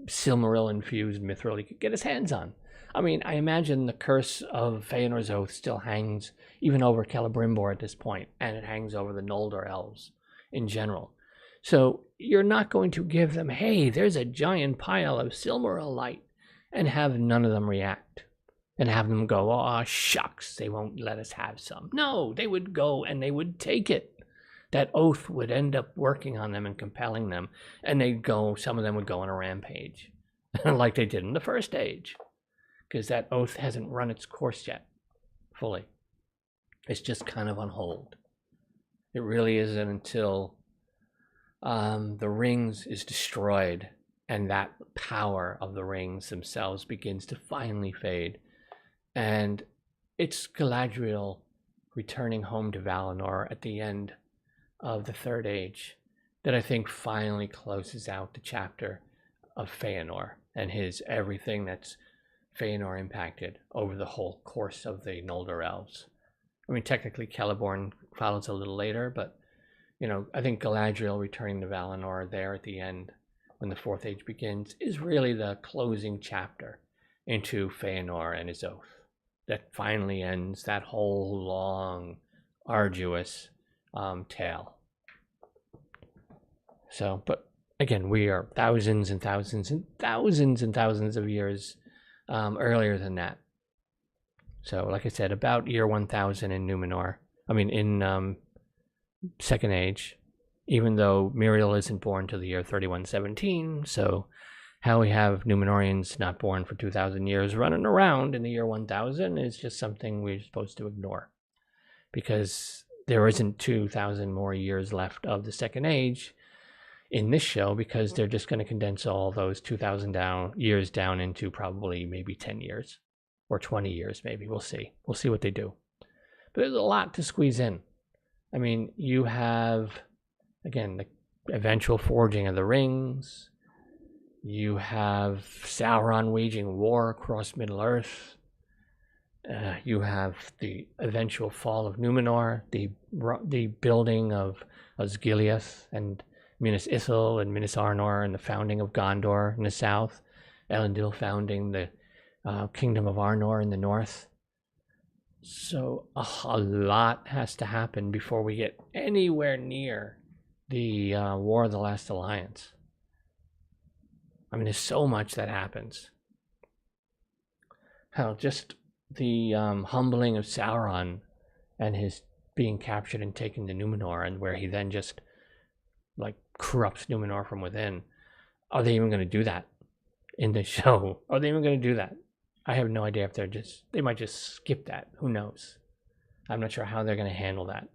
Speaker 1: Silmaril infused mithril he could get his hands on. I mean, I imagine the curse of Feanor's Oath still hangs even over Celebrimbor at this point, and it hangs over the Noldor elves in general. So you're not going to give them, hey, there's a giant pile of Silmaril light, and have none of them react, and have them go, oh, shucks, they won't let us have some. No, they would go and they would take it. That oath would end up working on them and compelling them, and some of them would go on a rampage, like they did in the first age, because that oath hasn't run its course yet, fully. It's just kind of on hold. It really isn't until the rings is destroyed, and that power of the rings themselves begins to finally fade, and it's Galadriel returning home to Valinor at the end of the Third Age that I think finally closes out the chapter of Feanor and his everything that's Feanor impacted over the whole course of the Noldor elves. I mean, technically Celeborn follows a little later, but I think Galadriel returning to Valinor there at the end, when the Fourth Age begins, is really the closing chapter into Feanor and his oath that finally ends that whole long, arduous tale. So, but again, we are thousands and thousands and thousands and thousands of years earlier than that. So, like I said, about year 1000 in Numenor. I mean, in Second Age, even though Miriel isn't born till the year 3117, so how we have Numenorians not born for 2,000 years running around in the year 1000 is just something we're supposed to ignore, because there isn't 2,000 more years left of the Second Age in this show, because they're just going to condense all those 2,000 years down into probably maybe 10 years or 20 years, maybe. We'll see. We'll see what they do. But there's a lot to squeeze in. I mean, you have, again, the eventual forging of the rings. You have Sauron waging war across Middle-earth. You have the eventual fall of Numenor, the building of Osgiliath and Minas Ithil and Minas Arnor, and the founding of Gondor in the south. Elendil founding the kingdom of Arnor in the north. So a lot has to happen before we get anywhere near the War of the Last Alliance. I mean, there's so much that happens. Hell, just humbling of Sauron and his being captured and taken to Numenor, and where he then just like corrupts Numenor from within. Are they even going to do that in the show? Are they even going to do that? I have no idea if they might just skip that. Who knows? I'm not sure how they're going to handle that.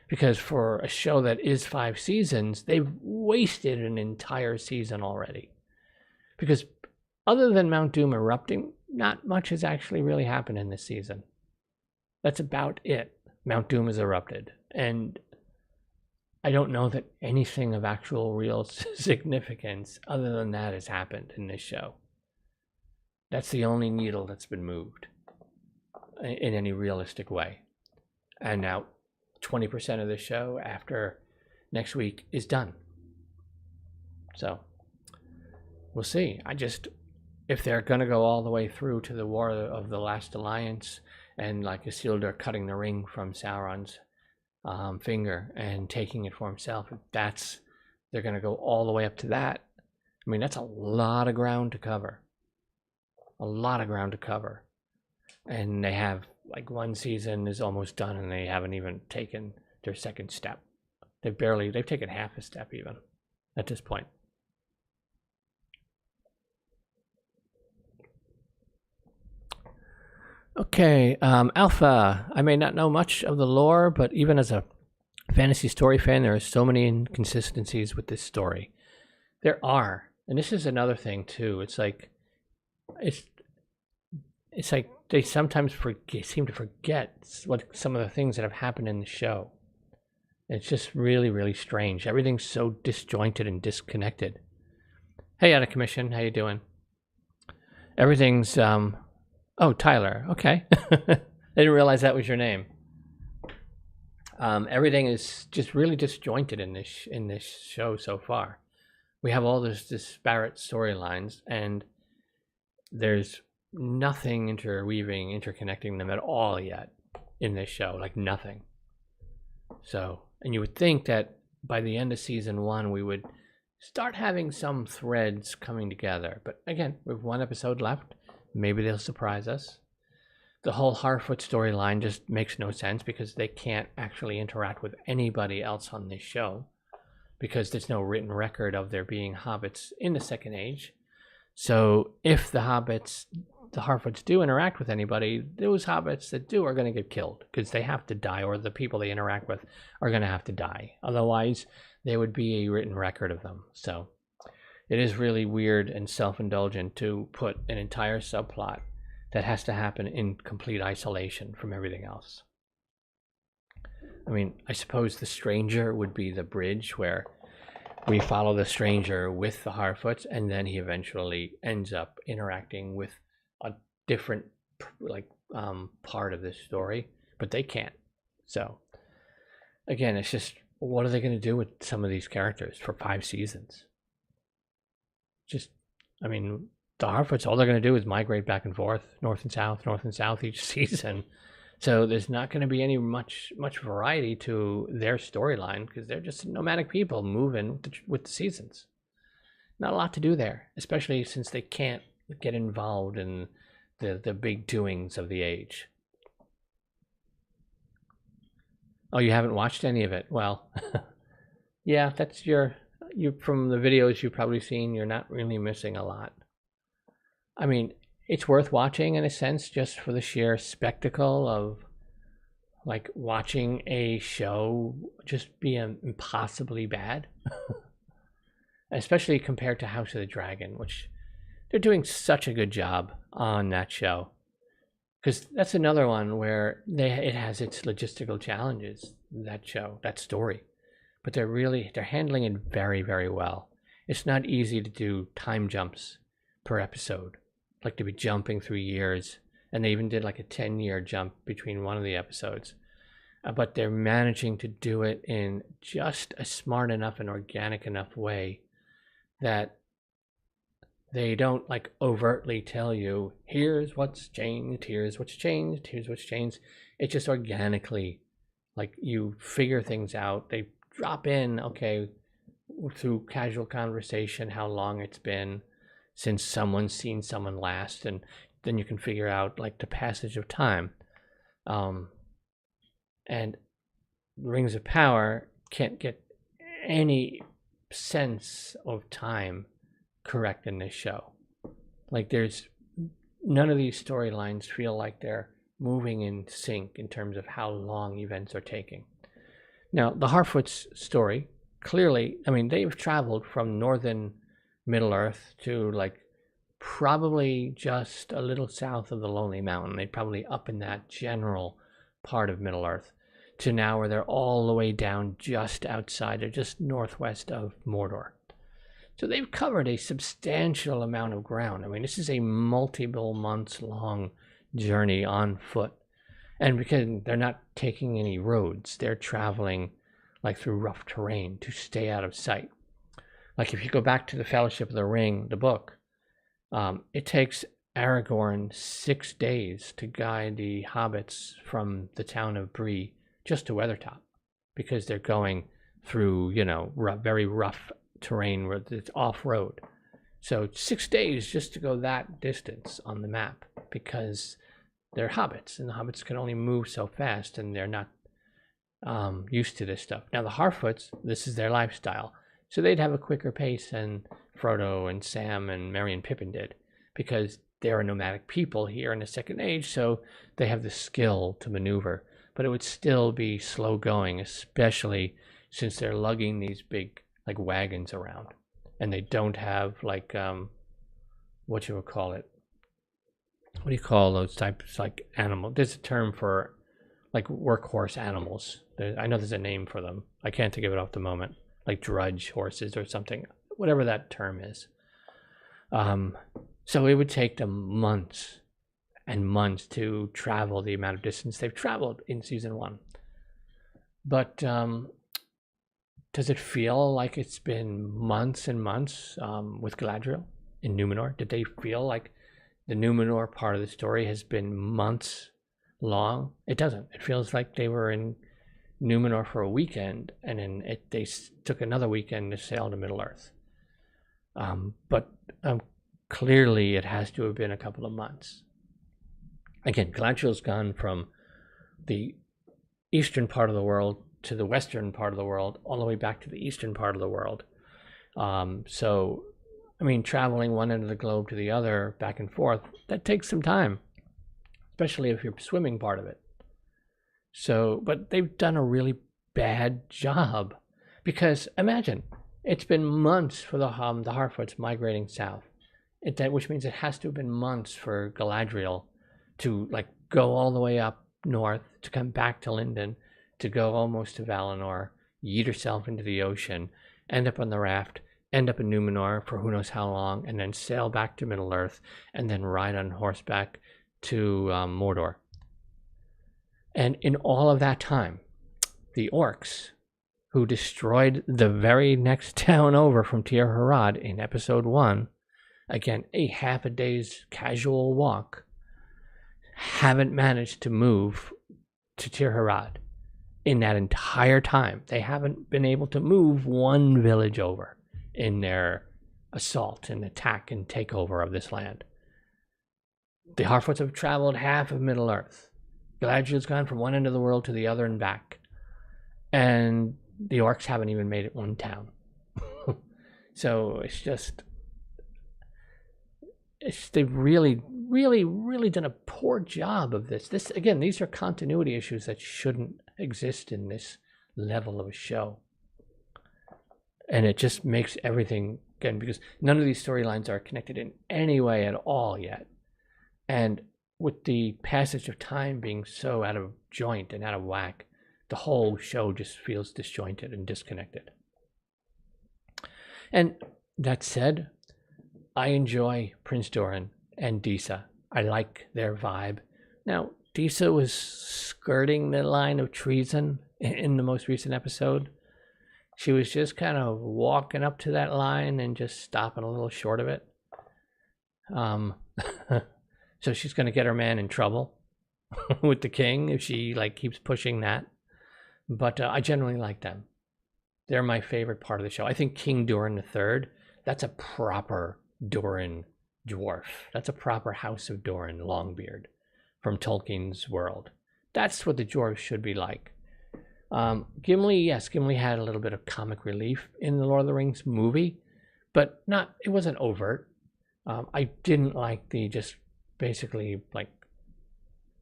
Speaker 1: Because for a show that is 5 seasons, they've wasted an entire season already. Because other than Mount Doom erupting, not much has actually really happened in this season. That's about it. Mount Doom has erupted. And I don't know that anything of actual real significance other than that has happened in this show. That's the only needle that's been moved in any realistic way. And now 20% of the show after next week is done. So we'll see. If they're going to go all the way through to the War of the Last Alliance and like Isildur cutting the ring from Sauron's finger and taking it for himself, they're going to go all the way up to that. I mean, that's a lot of ground to cover. A lot of ground to cover. And they have, like, one season is almost done and they haven't even taken their second step. They've taken half a step even at this point. Okay, Alpha. I may not know much of the lore, but even as a fantasy story fan, there are so many inconsistencies with this story. There are, and this is another thing too. It's like they sometimes seem to forget what some of the things that have happened in the show. It's just really, really strange. Everything's so disjointed and disconnected. Hey, out of commission, how you doing? Everything's oh, Tyler. Okay. I didn't realize that was your name. Everything is just really disjointed in this show so far. We have all these disparate storylines, and there's nothing interconnecting them at all yet in this show. Like nothing. So, and you would think that by the end of season 1, we would start having some threads coming together. But again, we have 1 episode left. Maybe they'll surprise us. The whole Harfoot storyline just makes no sense because they can't actually interact with anybody else on this show because there's no written record of there being hobbits in the Second Age. So if the Harfoots do interact with anybody, those hobbits that do are going to get killed because they have to die, or the people they interact with are going to have to die. Otherwise, there would be a written record of them. So it is really weird and self-indulgent to put an entire subplot that has to happen in complete isolation from everything else. I mean, I suppose the stranger would be the bridge where we follow the stranger with the Harfoots, and then he eventually ends up interacting with a different part of this story, but they can't. So again, it's just, what are they going to do with some of these characters for 5 seasons? I mean, the Harfoots, all they're going to do is migrate back and forth, north and south each season. So there's not going to be any much variety to their storyline because they're just nomadic people moving with the seasons. Not a lot to do there, especially since they can't get involved in the big doings of the age. Oh, you haven't watched any of it? Well, yeah, that's you from the videos you've probably seen, you're not really missing a lot. I mean, it's worth watching in a sense just for the sheer spectacle of like watching a show just be impossibly bad. Especially compared to House of the Dragon, which they're doing such a good job on that show. Because that's another one where it has its logistical challenges, that show, that story. But they're handling it very, very well. It's not easy to do time jumps per episode. Like to be jumping through years. And they even did like a 10-year jump between one of the episodes. But they're managing to do it in just a smart enough and organic enough way that they don't like overtly tell you, here's what's changed, here's what's changed, here's what's changed. It's just organically, like you figure things out. They drop in, okay, through casual conversation, how long it's been since someone's seen someone last, and then you can figure out like the passage of time. And Rings of Power can't get any sense of time correct in this show. Like there's none of these storylines feel like they're moving in sync in terms of how long events are taking. Now, the Harfoots story, clearly, I mean, they've traveled from northern Middle Earth to like probably just a little south of the Lonely Mountain. They're probably up in that general part of Middle Earth to now where they're all the way down just outside or just northwest of Mordor. So they've covered a substantial amount of ground. I mean, this is a multiple months long journey on foot. And because they're not taking any roads, they're traveling like through rough terrain to stay out of sight. Like if you go back to the Fellowship of the Ring, the book, it takes Aragorn 6 days to guide the hobbits from the town of Bree just to Weathertop, because they're going through, you know, very rough terrain where it's off-road. So 6 days just to go that distance on the map, because they're hobbits, and the hobbits can only move so fast, and they're not used to this stuff. Now the Harfoots, this is their lifestyle, so they'd have a quicker pace than Frodo and Sam and Merry and Pippin did, because they're a nomadic people here in the Second Age, so they have the skill to maneuver. But it would still be slow going, especially since they're lugging these big like wagons around, and they don't have like what you would call it. What do you call those types like animals? There's a term for like workhorse animals. I know there's a name for them. I can't think of it off the moment. Like drudge horses or something, whatever that term is. So it would take them months and months to travel the amount of distance they've traveled in season 1. But does it feel like it's been months and months with Galadriel in Numenor? Did they feel like the Numenor part of the story has been months long? It doesn't. It feels like they were in Numenor for a weekend, and then they took another weekend to sail to Middle-earth. But clearly it has to have been a couple of months. Again, Galadriel's gone from the eastern part of the world to the western part of the world, all the way back to the eastern part of the world. So, I mean, traveling one end of the globe to the other, back and forth, that takes some time, especially if you're swimming part of it. So, but they've done a really bad job, because imagine, it's been months for the Harfoots migrating south, which means it has to have been months for Galadriel to like go all the way up north, to come back to Lindon, to go almost to Valinor, yeet herself into the ocean, end up on the raft, end up in Numenor for who knows how long, and then sail back to Middle-earth, and then ride on horseback to Mordor. And in all of that time, the orcs, who destroyed the very next town over from Tir Harad in episode 1, again, a half a day's casual walk, haven't managed to move to Tir Harad in that entire time. They haven't been able to move one village over in their assault and attack and takeover of this land. The Harfoots have traveled half of Middle-earth. Galadriel's gone from one end of the world to the other and back. And the orcs haven't even made it one town. So they've really done a poor job of this. Again, these are continuity issues that shouldn't exist in this level of a show. And it just makes everything, again, because none of these storylines are connected in any way at all yet. And with the passage of time being so out of joint and out of whack, the whole show just feels disjointed and disconnected. And that said, I enjoy Prince Doran and Disa. I like their vibe. Now, Disa was skirting the line of treason in the most recent episode. She was just kind of walking up to that line and just stopping a little short of it. So she's going to get her man in trouble with the king if she like keeps pushing that. But I generally like them. They're my favorite part of the show. I think King Doran III, that's a proper Doran dwarf. That's a proper House of Doran Longbeard from Tolkien's world. That's what the dwarves should be like. Gimli, yes, Gimli had a little bit of comic relief in the Lord of the Rings movie, but it wasn't overt. I didn't like the just basically like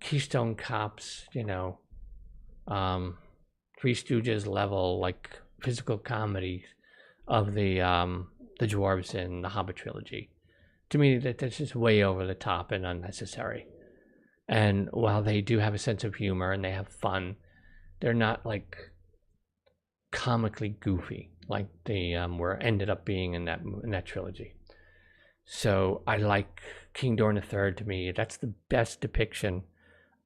Speaker 1: Keystone Cops, Three Stooges level, like physical comedy of the dwarves in the Hobbit trilogy. To me, that's just way over the top and unnecessary. And while they do have a sense of humor and they have fun, they're not like comically goofy like they ended up being in that trilogy. So I like King Doran III. To me, that's the best depiction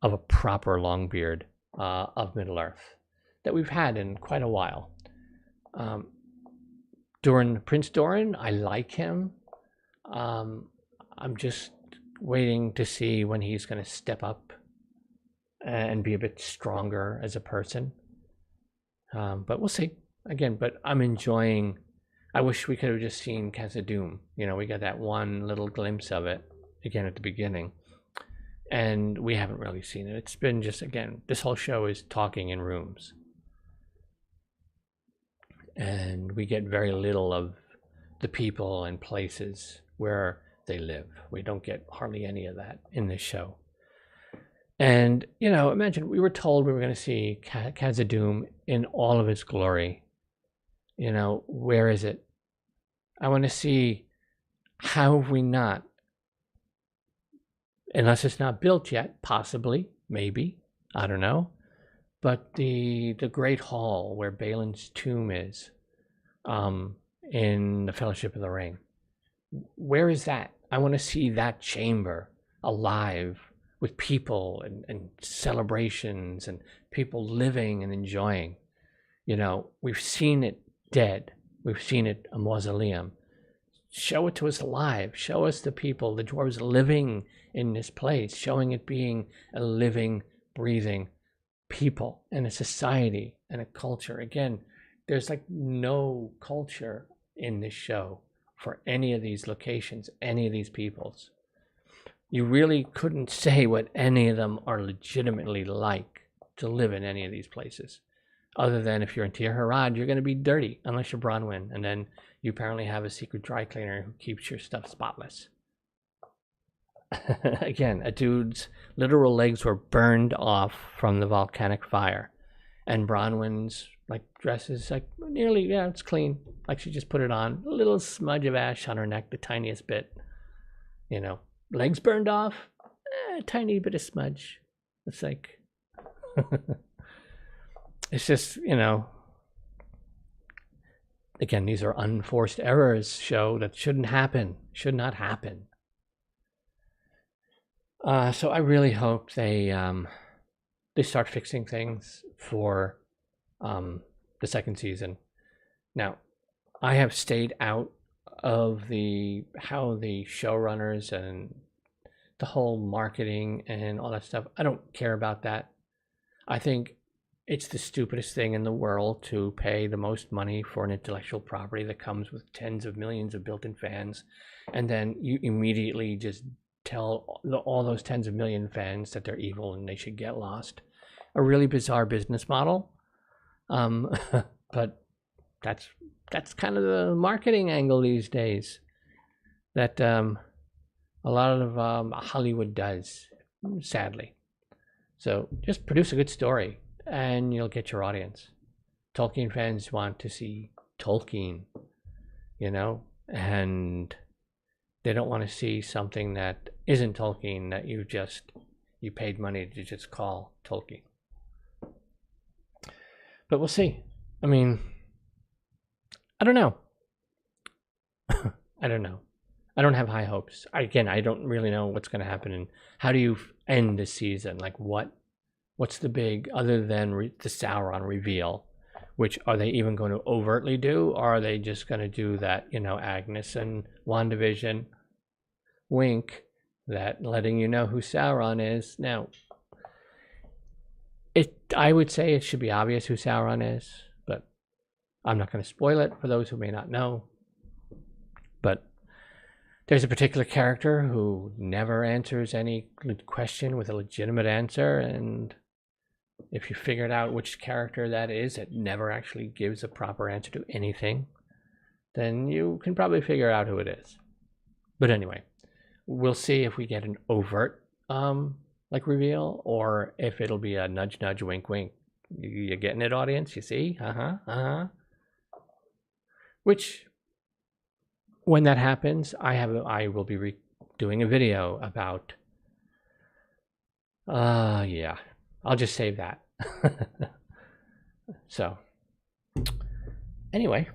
Speaker 1: of a proper Longbeard of Middle Earth that we've had in quite a while. Prince Doran, I like him. I'm just waiting to see when he's going to step up and be a bit stronger as a person. But we'll see. Again, but I'm enjoying. I wish we could have just seen Khazad-dûm. We got that one little glimpse of it again at the beginning, and we haven't really seen it. It's been just, again, this whole show is talking in rooms, and we get very little of the people and places where they live. We don't get hardly any of that in this show. And, imagine we were told we were going to see Khazad-dûm in all of its glory. Where is it? I want to see, how have we not, unless it's not built yet, possibly, maybe, I don't know, but the Great Hall where Balin's tomb is, in the Fellowship of the Ring, where is that? I want to see that chamber alive with people and celebrations and people living and enjoying. We've seen it dead. We've seen it a mausoleum. Show it to us alive. Show us the people, the dwarves living in this place, showing it being a living, breathing people and a society and a culture. Again, there's like no culture in this show for any of these locations, any of these peoples. You really couldn't say what any of them are legitimately like to live in any of these places. Other than if you're in Tir Harad, you're going to be dirty, unless you're Bronwyn. And then you apparently have a secret dry cleaner who keeps your stuff spotless. Again, a dude's literal legs were burned off from the volcanic fire. And Bronwyn's dress is nearly, it's clean. Like she just put it on. A little smudge of ash on her neck, the tiniest bit. Legs burned off, a tiny bit of smudge. It's like... It's just, again, these are unforced errors, show that shouldn't happen, should not happen. So I really hope they start fixing things for the second season. Now, I have stayed out of how the showrunners and the whole marketing and all that stuff. I don't care about that. I think it's the stupidest thing in the world to pay the most money for an intellectual property that comes with tens of millions of built-in fans, and then you immediately just tell all those tens of million fans that they're evil and they should get lost. A really bizarre business model, but that's kind of the marketing angle these days that a lot of Hollywood does, sadly. So just produce a good story and you'll get your audience. Tolkien fans want to see Tolkien, and they don't want to see something that isn't Tolkien that you paid money to just call Tolkien. But we'll see. I mean, I don't know. I don't know. I don't have high hopes. I don't really know what's going to happen and how do you end the season? Like what's the big, other than the Sauron reveal, which are they even going to overtly do, or are they just going to do that, Agnes and WandaVision wink, that letting you know who Sauron is? Now, I would say it should be obvious who Sauron is, but I'm not going to spoil it for those who may not know. But There's a particular character who never answers any question with a legitimate answer, and if you figured out which character that is, it never actually gives a proper answer to anything, then you can probably figure out who it is. But anyway, we'll see if we get an overt like reveal, or if it'll be a nudge nudge wink wink. You getting it, audience? You see? Which, when that happens, I will be doing a video about. Yeah, I'll just save that. So, anyway,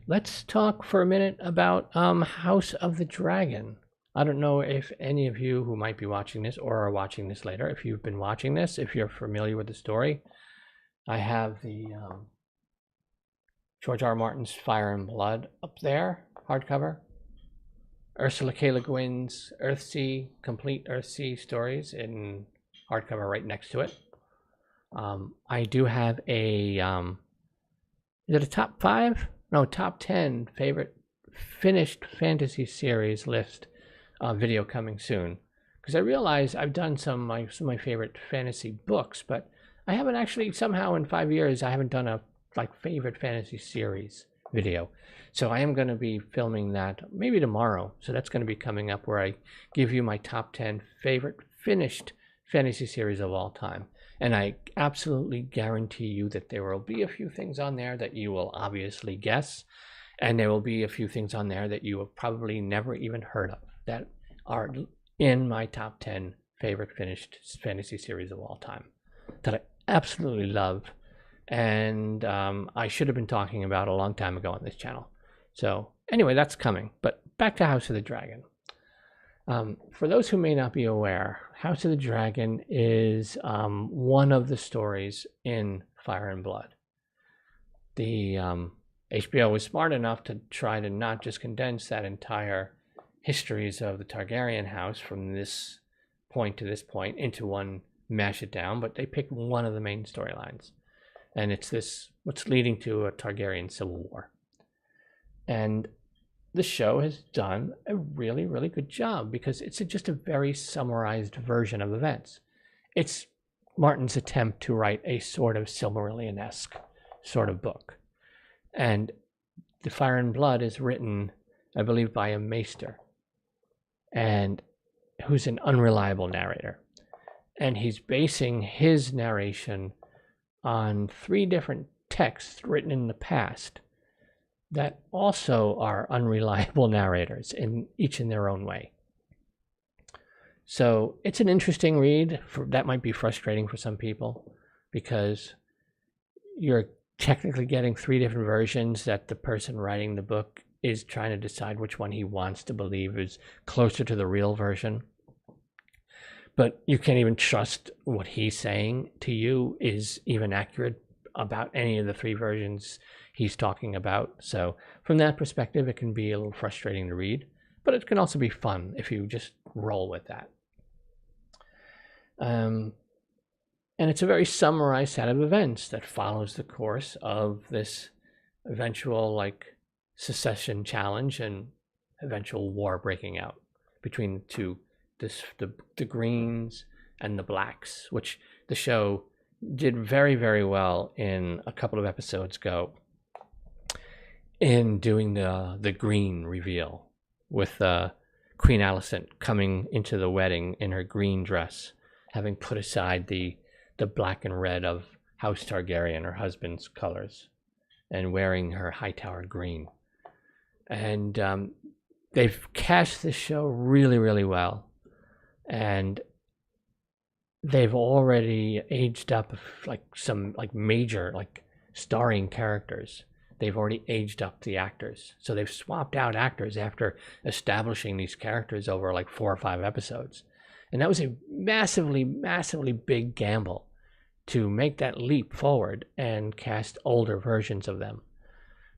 Speaker 1: let's talk for a minute about House of the Dragon. I don't know if any of you who might be watching this or are watching this later, if you've been watching this, if you're familiar with the story. I have the George R. Martin's Fire and Blood up there, hardcover. Ursula K. Le Guin's Earthsea, complete Earthsea stories in hardcover right next to it. I do have a, is it a top 5? No, top 10 favorite finished fantasy series list video coming soon. Because I realize I've done some of my favorite fantasy books, but I haven't actually, somehow in 5 years, I haven't done a favorite fantasy series video. So I am going to be filming that maybe tomorrow. So that's going to be coming up, where I give you my top 10 favorite finished fantasy series of all time. And I absolutely guarantee you that there will be a few things on there that you will obviously guess. And there will be a few things on there that you have probably never even heard of that are in my top 10 favorite finished fantasy series of all time that I absolutely love, and I should have been talking about a long time ago on this channel. So anyway, that's coming. But back to House of the Dragon. For those who may not be aware, House of the Dragon is one of the stories in Fire and Blood. The HBO was smart enough to try to not just condense that entire histories of the Targaryen house from this point to this point into one, mash it down, but they picked one of the main storylines, and it's this, what's leading to a Targaryen civil war. And the show has done a really, really good job, because it's just a very summarized version of events. It's Martin's attempt to write a sort of Silmarillion-esque sort of book. And the Fire and Blood is written, I believe, by a maester, and who's an unreliable narrator. And he's basing his narration on 3 different texts written in the past that also are unreliable narrators, each in their own way. So it's an interesting read. That might be frustrating for some people, because you're technically getting 3 different versions that the person writing the book is trying to decide which one he wants to believe is closer to the real version. But you can't even trust what he's saying to you is even accurate about any of the 3 versions he's talking about. So from that perspective, it can be a little frustrating to read, but it can also be fun if you just roll with that. And it's a very summarized set of events that follows the course of this eventual secession challenge and eventual war breaking out between the Greens and the Blacks, which the show did very, very well in a couple of episodes ago in doing the green reveal, with Queen Alicent coming into the wedding in her green dress, having put aside the black and red of House Targaryen, her husband's colors, and wearing her Hightower green. And they've cast the show really, really well, and they've already aged up some major starring characters. They've already aged up the actors, so they've swapped out actors after establishing these characters over 4 or 5 episodes. And that was a massively, massively big gamble to make that leap forward and cast older versions of them,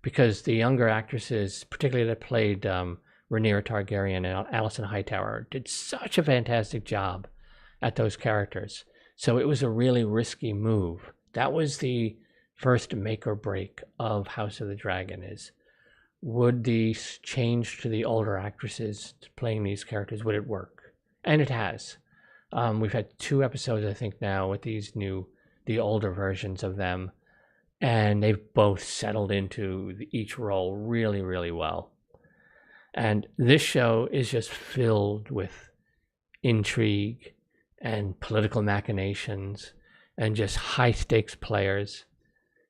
Speaker 1: because the younger actresses, particularly that played Rhaenyra Targaryen and Alicent Hightower, did such a fantastic job at those characters. So it was a really risky move. That was the first make or break of House of the Dragon, is would the change to the older actresses playing these characters, would it work? And it has. We've had 2 episodes, I think, now with the older versions of them, and they've both settled into each role really, really well. And this show is just filled with intrigue and political machinations and just high stakes players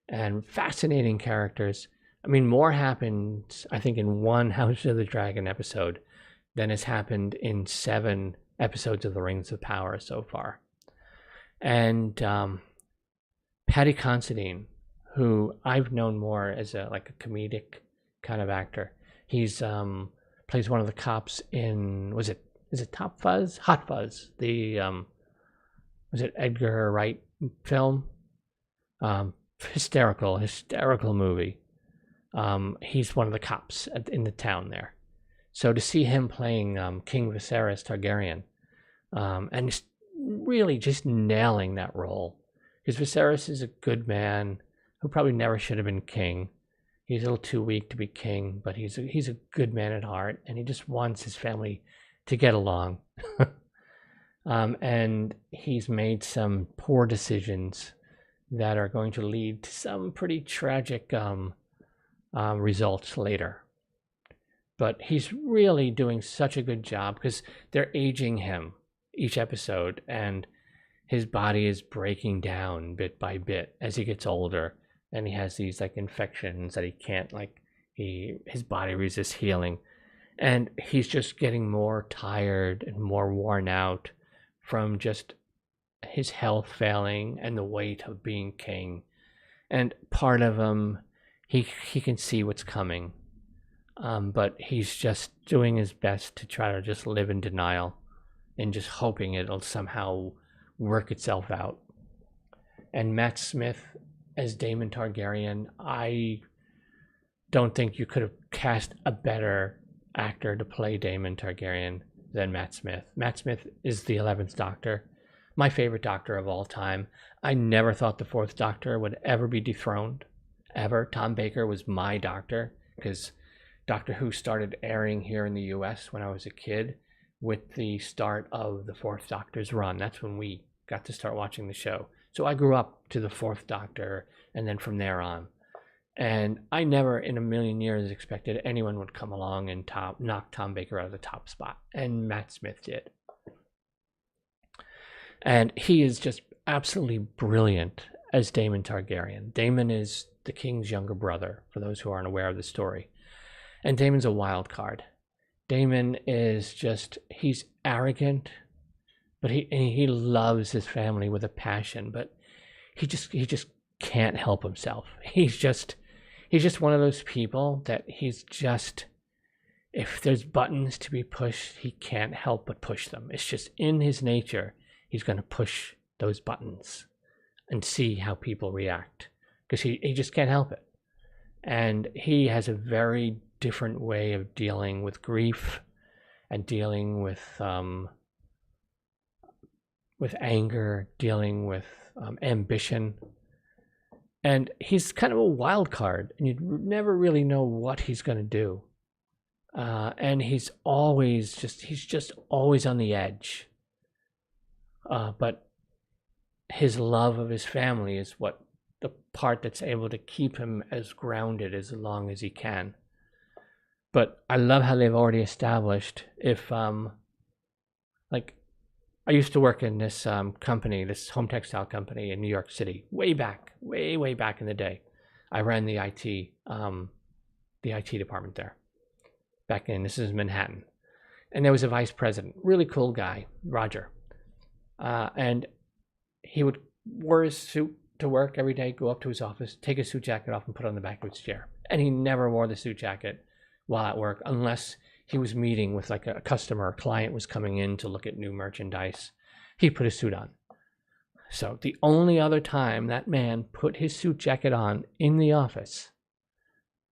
Speaker 1: and fascinating characters. I mean, more happens, I think, in one House of the Dragon episode than has happened in 7 episodes of The Rings of Power so far. And Paddy Considine, who I've known more as a comedic kind of actor. He's plays one of the cops in, is it Top Fuzz? Hot Fuzz, the was it Edgar Wright film? Hysterical movie. He's one of the cops in the town there. So to see him playing King Viserys Targaryen, and just really just nailing that role, because Viserys is a good man who probably never should have been king. He's a little too weak to be king, but he's a good man at heart, and he just wants his family to get along. And he's made some poor decisions that are going to lead to some pretty tragic results later. But he's really doing such a good job because they're aging him each episode, and his body is breaking down bit by bit as he gets older, and he has these infections that he can't his body resists healing, and he's just getting more tired and more worn out from just his health failing and the weight of being king. And part of him, he can see what's coming, but he's just doing his best to try to just live in denial and just hoping it'll somehow work itself out. And Matt Smith as Daemon Targaryen, I don't think you could have cast a better actor to play Daemon Targaryen than Matt Smith. Matt Smith is the 11th Doctor, my favorite Doctor of all time. I never thought the 4th Doctor would ever be dethroned, ever. Tom Baker was my Doctor, because Doctor Who started airing here in the US when I was a kid with the start of the 4th Doctor's run. That's when we got to start watching the show. So I grew up to the 4th Doctor, and then from there on. And I never in a million years expected anyone would come along and knock Tom Baker out of the top spot. And Matt Smith did. And he is just absolutely brilliant as Daemon Targaryen. Daemon is the king's younger brother, for those who aren't aware of the story. And Daemon's a wild card. Daemon is just, he's arrogant, but he loves his family with a passion, but he just can't help himself. He's just one of those people that he's just, if there's buttons to be pushed, he can't help but push them. It's just in his nature. He's going to push those buttons and see how people react, because he just can't help it. And he has a very different way of dealing with grief and dealing with anger, dealing with ambition. And he's kind of a wild card, and you never really know what he's going to do. And he's just always on the edge. But his love of his family is what the part that's able to keep him as grounded as long as he can. But I love how they've already established, if I used to work in this company, this home textile company in New York City, way back in the day. I ran the IT department there. This is Manhattan. And there was a vice president, really cool guy, Roger. And he would wear his suit to work every day, go up to his office, take his suit jacket off and put it on the back of his chair. And he never wore the suit jacket while at work, unless he was meeting with a customer, a client was coming in to look at new merchandise. He put his suit on. So the only other time that man put his suit jacket on in the office,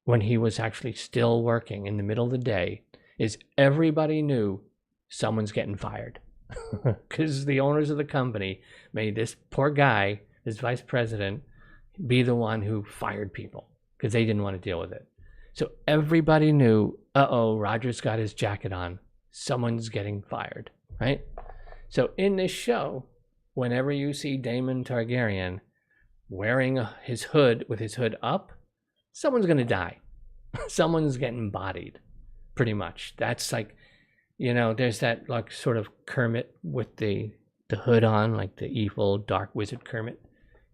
Speaker 1: when he was actually still working in the middle of the day, is everybody knew someone's getting fired. Because the owners of the company made this poor guy, this vice president, be the one who fired people because they didn't want to deal with it. So everybody knew, uh-oh, Roger's got his jacket on. Someone's getting fired, right? So in this show, whenever you see Daemon Targaryen wearing his hood with his hood up, someone's going to die. Someone's getting bodied, pretty much. That's like, you know, there's that like sort of Kermit with the hood on, like the evil dark wizard Kermit.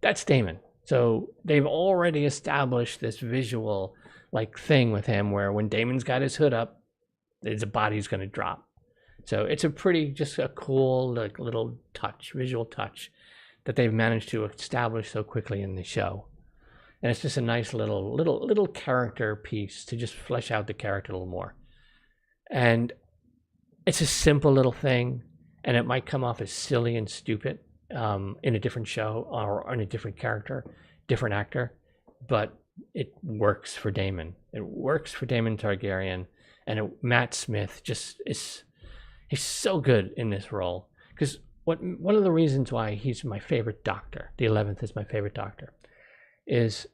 Speaker 1: That's Daemon. So they've already established this visual like thing with him where when Daemon's got his hood up, his body's going to drop. So it's a pretty, just a cool like little touch, visual touch that they've managed to establish so quickly in the show. And it's just a nice little character piece to just flesh out the character a little more. And it's a simple little thing, and it might come off as silly and stupid in a different show or in a different character, different actor, but it works for Daemon. It works for Daemon Targaryen, and Matt Smith just he's so good in this role. Because one of the reasons why he's my favorite Doctor, the 11th is my favorite Doctor, is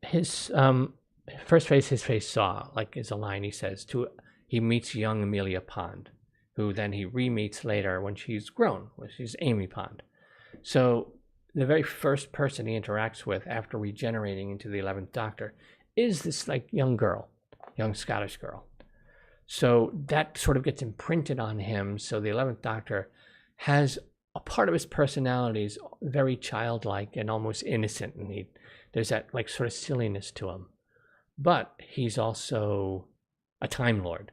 Speaker 1: his first face his face saw, like is a line he says he meets young Amelia Pond, who then he re-meets later when she's grown, when she's Amy Pond. So the very first person he interacts with after regenerating into the 11th Doctor is this like young girl, young Scottish girl. So that sort of gets imprinted on him. So the 11th Doctor has a part of his personality is very childlike and almost innocent, and there's that like sort of silliness to him. But he's also a Time Lord,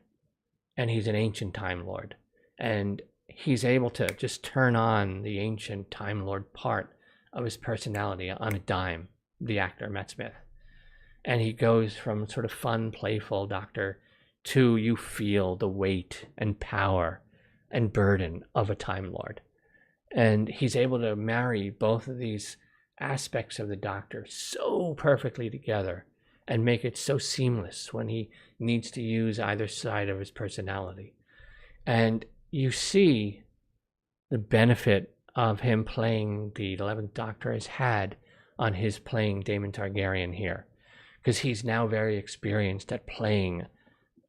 Speaker 1: and he's an ancient Time Lord, and he's able to just turn on the ancient Time Lord part of his personality on a dime, the actor Matt Smith. And he goes from sort of fun, playful Doctor to you feel the weight and power and burden of a Time Lord. And he's able to marry both of these aspects of the Doctor so perfectly together and make it so seamless when he needs to use either side of his personality. And you see the benefit of him playing the 11th Doctor has had on his playing Daemon Targaryen here, because he's now very experienced at playing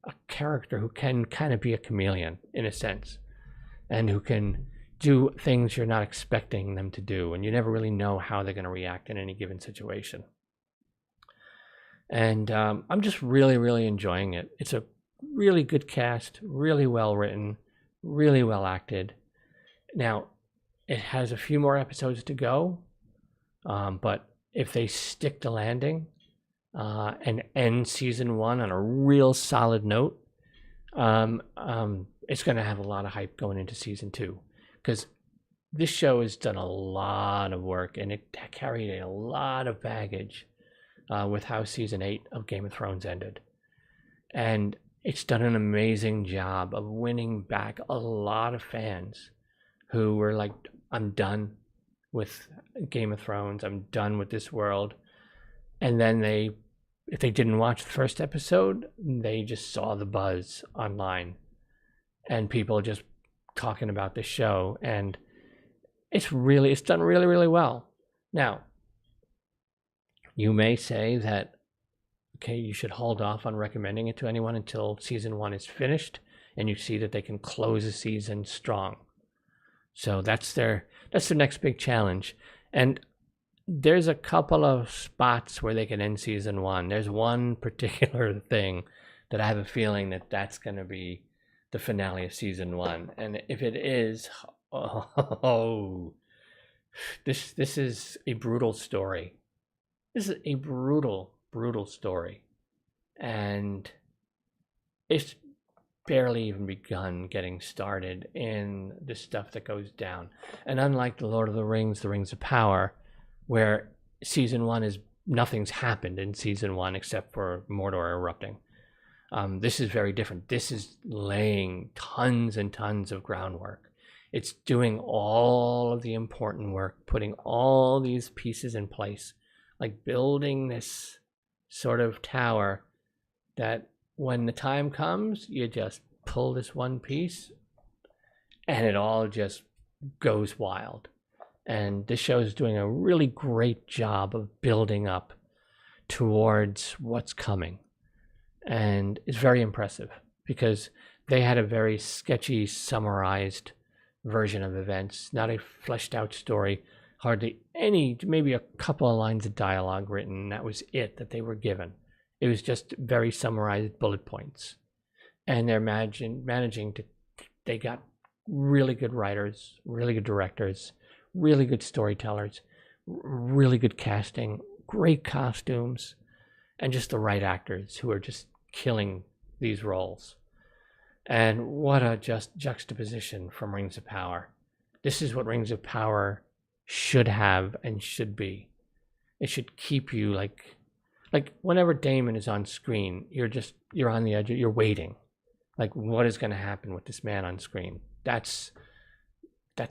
Speaker 1: a character who can kind of be a chameleon in a sense, and who can do things you're not expecting them to do, and you never really know how they're going to react in any given situation. And I'm just really enjoying it. It's a really good cast, really well written, really well acted. Now, it has a few more episodes to go, but if they stick the landing and end season 1 on a real solid note, it's going to have a lot of hype going into season 2, because this show has done a lot of work, and it carried a lot of baggage with how season 8 of Game of Thrones ended. And it's done an amazing job of winning back a lot of fans who were like, I'm done with Game of Thrones, I'm done with this world. And then if they didn't watch the first episode, they just saw the buzz online and people just talking about the show, and it's done really well. Now, you may say that, okay, you should hold off on recommending it to anyone until season 1 is finished and you see that they can close the season strong. So that's their next big challenge. And there's a couple of spots where they can end season 1. There's one particular thing that I have a feeling that's going to be the finale of season 1. And if it is, this is a brutal story. This is a brutal story. And it's barely even begun getting started in the stuff that goes down. And unlike The Lord of the Rings of Power, where season 1 is nothing's happened in season 1 except for Mordor erupting, this is very different. This is laying tons and tons of groundwork. It's doing all of the important work, putting all these pieces in place, like building this sort of tower that when the time comes, you just pull this one piece and it all just goes wild. And this show is doing a really great job of building up towards what's coming. and it's very impressive because they had a very sketchy, summarized version of events, not a fleshed out story, hardly any, maybe a couple of lines of dialogue written. That was it that they were given. It was just very summarized bullet points. And they're managing to, they got really good writers, really good directors, really good storytellers, really good casting, great costumes, and just the right actors who are just killing these roles. And what a just juxtaposition from Rings of Power. This is what Rings of Power should have and should be. It should keep you like whenever Daemon is on screen, you're on the edge, you're waiting. Like, what is going to happen with this man on screen? That's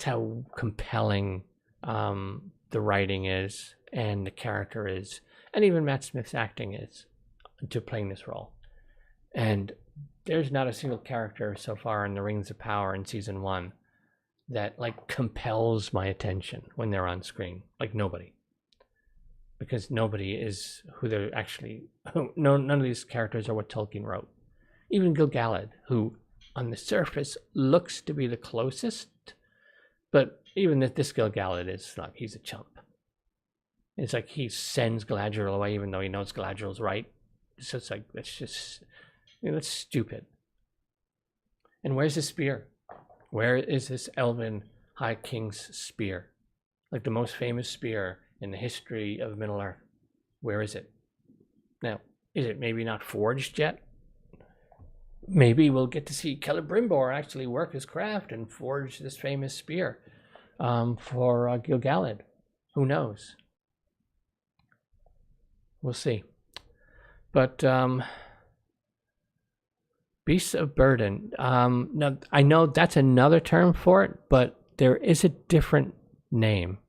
Speaker 1: how compelling the writing is, and the character is, and even Matt Smith's acting is to playing this role. And there's not a single character so far in the Rings of Power in season 1 that like compels my attention when they're on screen. Like, nobody. Because nobody is who they're actually, none of these characters are what Tolkien wrote. Even Gil-galad, who on the surface looks to be the closest, but even this Gil-galad is like, he's a chump. It's like he sends Galadriel away even though he knows Galadriel's right. So it's like, that's just, that's stupid. And where's the spear? Where is this elven High King's spear? Like the most famous spear in the history of Middle-earth. Where is it? Now, is it maybe not forged yet? Maybe we'll get to see Celebrimbor actually work his craft and forge this famous spear for Gil-galad. Who knows? We'll see. But Beasts of Burden. Now, I know that's another term for it, but there is a different name.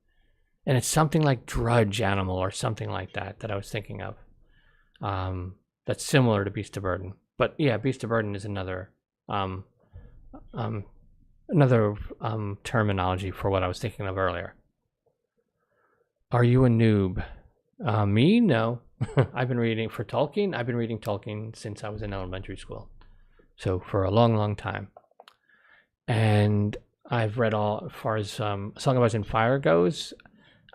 Speaker 1: And it's something like drudge animal or something like that that I was thinking of. That's similar to Beast of Burden. But yeah, Beast of Burden is another terminology for what I was thinking of earlier. Are you a noob? Me? No. I've been reading for Tolkien. I've been reading Tolkien since I was in elementary school. So for a long, long time. And I've read all, as far as Song of Ice and Fire goes,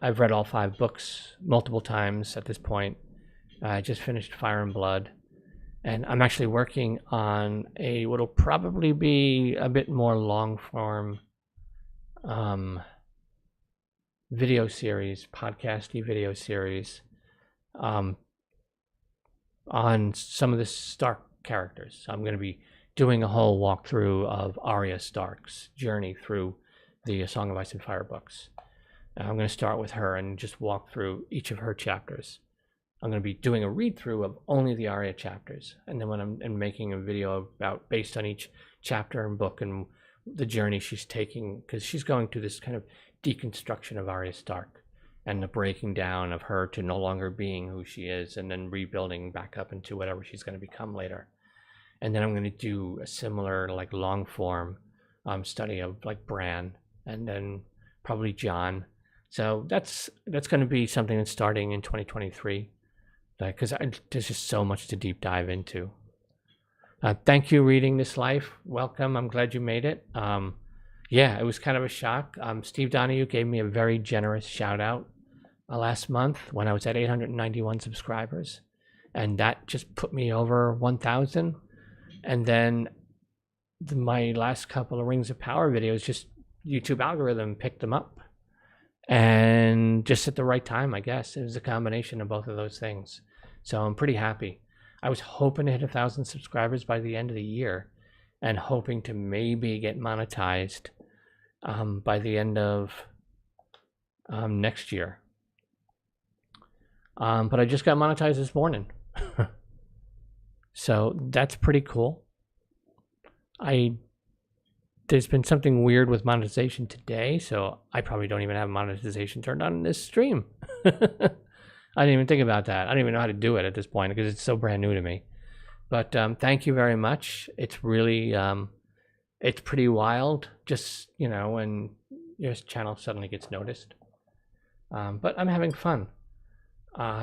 Speaker 1: I've read all 5 books multiple times at this point. I just finished Fire and Blood. And I'm actually working on what'll probably be a bit more long-form video series, podcasty video series on some of the Stark characters. I'm going to be doing a whole walkthrough of Arya Stark's journey through the Song of Ice and Fire books. I'm going to start with her and just walk through each of her chapters. I'm going to be doing a read-through of only the Arya chapters, and then when I'm making a video about based on each chapter and book and the journey she's taking, because she's going through this kind of deconstruction of Arya Stark and the breaking down of her to no longer being who she is, and then rebuilding back up into whatever she's going to become later. And then I'm going to do a similar like long-form study of like Bran, and then probably Jon. So that's going to be something that's starting in 2023. Because there's just so much to deep dive into. Thank you, Reading This Life. Welcome. I'm glad you made it. Yeah, it was kind of a shock. Steve Donahue gave me a very generous shout out last month when I was at 891 subscribers. And that just put me over 1,000. And then my last couple of Rings of Power videos, just YouTube algorithm picked them up. And just at the right time, I guess. It was a combination of both of those things. So I'm pretty happy. I was hoping to hit 1,000 subscribers by the end of the year and hoping to maybe get monetized by the end of next year. But I just got monetized this morning. So that's pretty cool. There's been something weird with monetization today, so I probably don't even have monetization turned on in this stream. I didn't even think about that. I don't even know how to do it at this point because it's so brand new to me. But thank you very much. It's really, it's pretty wild, just, when your channel suddenly gets noticed. But I'm having fun.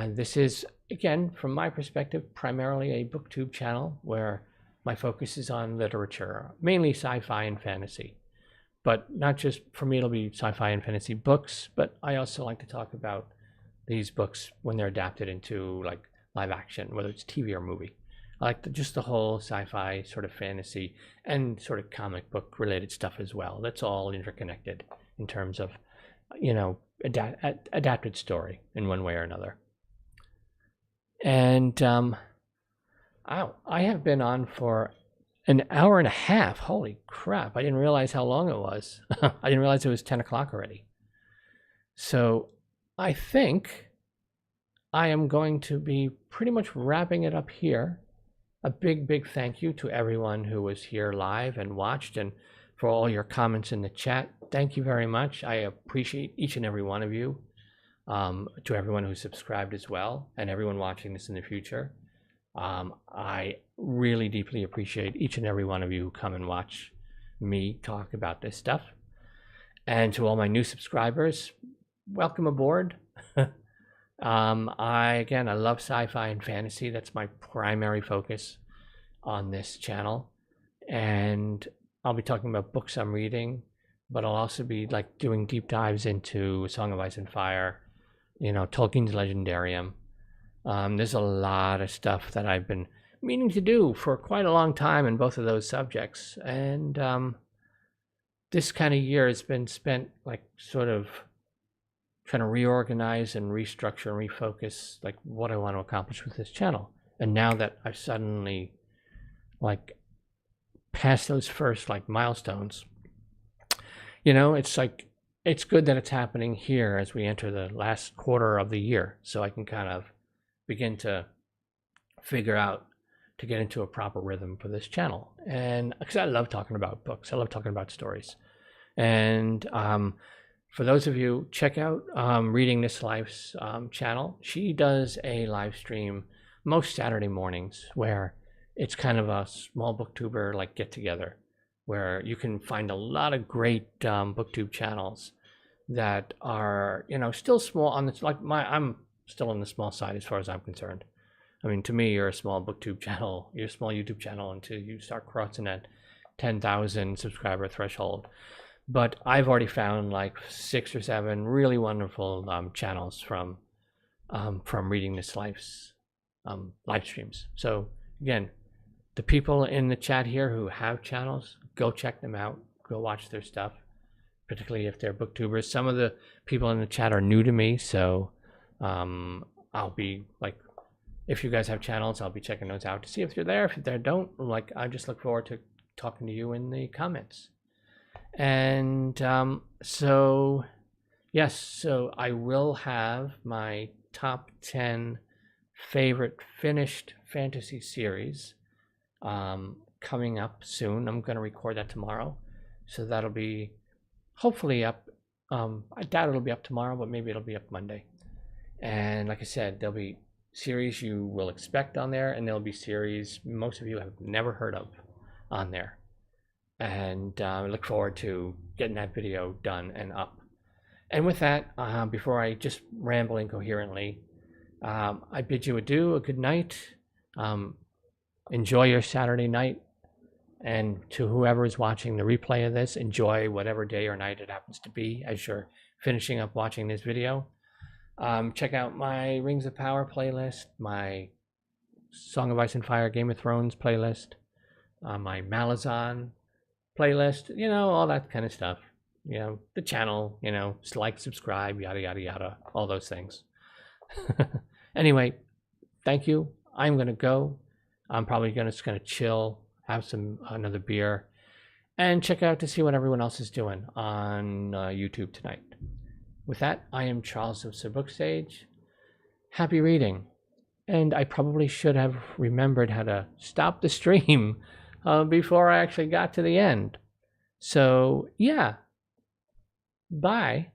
Speaker 1: This is, again, from my perspective, primarily a booktube channel where my focus is on literature, mainly sci-fi and fantasy. But not just, for me, it'll be sci-fi and fantasy books, but I also like to talk about these books when they're adapted into like live action, whether it's TV or movie. I like just the whole sci-fi sort of fantasy and sort of comic book related stuff as well. That's all interconnected in terms of, adapted story in one way or another. And I have been on for an hour and a half. Holy crap. I didn't realize how long it was. I didn't realize it was 10 o'clock already. So I think I am going to be pretty much wrapping it up here. A big, big thank you to everyone who was here live and watched, and for all your comments in the chat. Thank you very much. I appreciate each and every one of you. To everyone who subscribed as well, and everyone watching this in the future. I really deeply appreciate each and every one of you who come and watch me talk about this stuff. And to all my new subscribers, welcome aboard. I love sci-fi and fantasy. That's my primary focus on this channel. And I'll be talking about books I'm reading, but I'll also be like doing deep dives into A Song of Ice and Fire, Tolkien's Legendarium. There's a lot of stuff that I've been meaning to do for quite a long time in both of those subjects. And this kind of year has been spent like sort of trying to reorganize and restructure and refocus like what I want to accomplish with this channel. And now that I've suddenly like passed those first like milestones, it's like, it's good that it's happening here as we enter the last quarter of the year, so I can kind of begin to figure out to get into a proper rhythm for this channel. And because I love talking about books, I love talking about stories. And for those of you, check out Reading This Life's channel. She does a live stream most Saturday mornings where it's kind of a small booktuber like get together, where you can find a lot of great booktube channels that are, still small on this, like I'm still on the small side as far as I'm concerned. I mean, to me, you're a small booktube channel, you're a small YouTube channel until you start crossing that 10,000 subscriber threshold. But I've already found like 6 or 7 really wonderful channels from Reading This Life's live streams. So again, the people in the chat here who have channels, go check them out, go watch their stuff, particularly if they're booktubers. Some of the people in the chat are new to me, so I'll be like, if you guys have channels, I'll be checking those out to see if you're there. If they don't, like, I just look forward to talking to you in the comments. And so I will have my top 10 favorite finished fantasy series coming up soon. I'm going to record that tomorrow, so that'll be hopefully up. I doubt it'll be up tomorrow, but maybe it'll be up Monday. And like I said, there'll be series you will expect on there, and there'll be series most of you have never heard of on there. And I look forward to getting that video done and up. And with that, before I just ramble incoherently, I bid you adieu, a good night. Enjoy your Saturday night. And to whoever is watching the replay of this, enjoy whatever day or night it happens to be as you're finishing up watching this video. Check out my Rings of Power playlist, my Song of Ice and Fire Game of Thrones playlist, my Malazan playlist, all that kind of stuff. The channel, like, subscribe, yada, yada, yada, all those things. Anyway, thank you. I'm going to go. I'm probably just going to chill, have another beer, and check out to see what everyone else is doing on YouTube tonight. With that, I am Charles of SirBookSage. Happy reading. And I probably should have remembered how to stop the stream before I actually got to the end. So, yeah. Bye.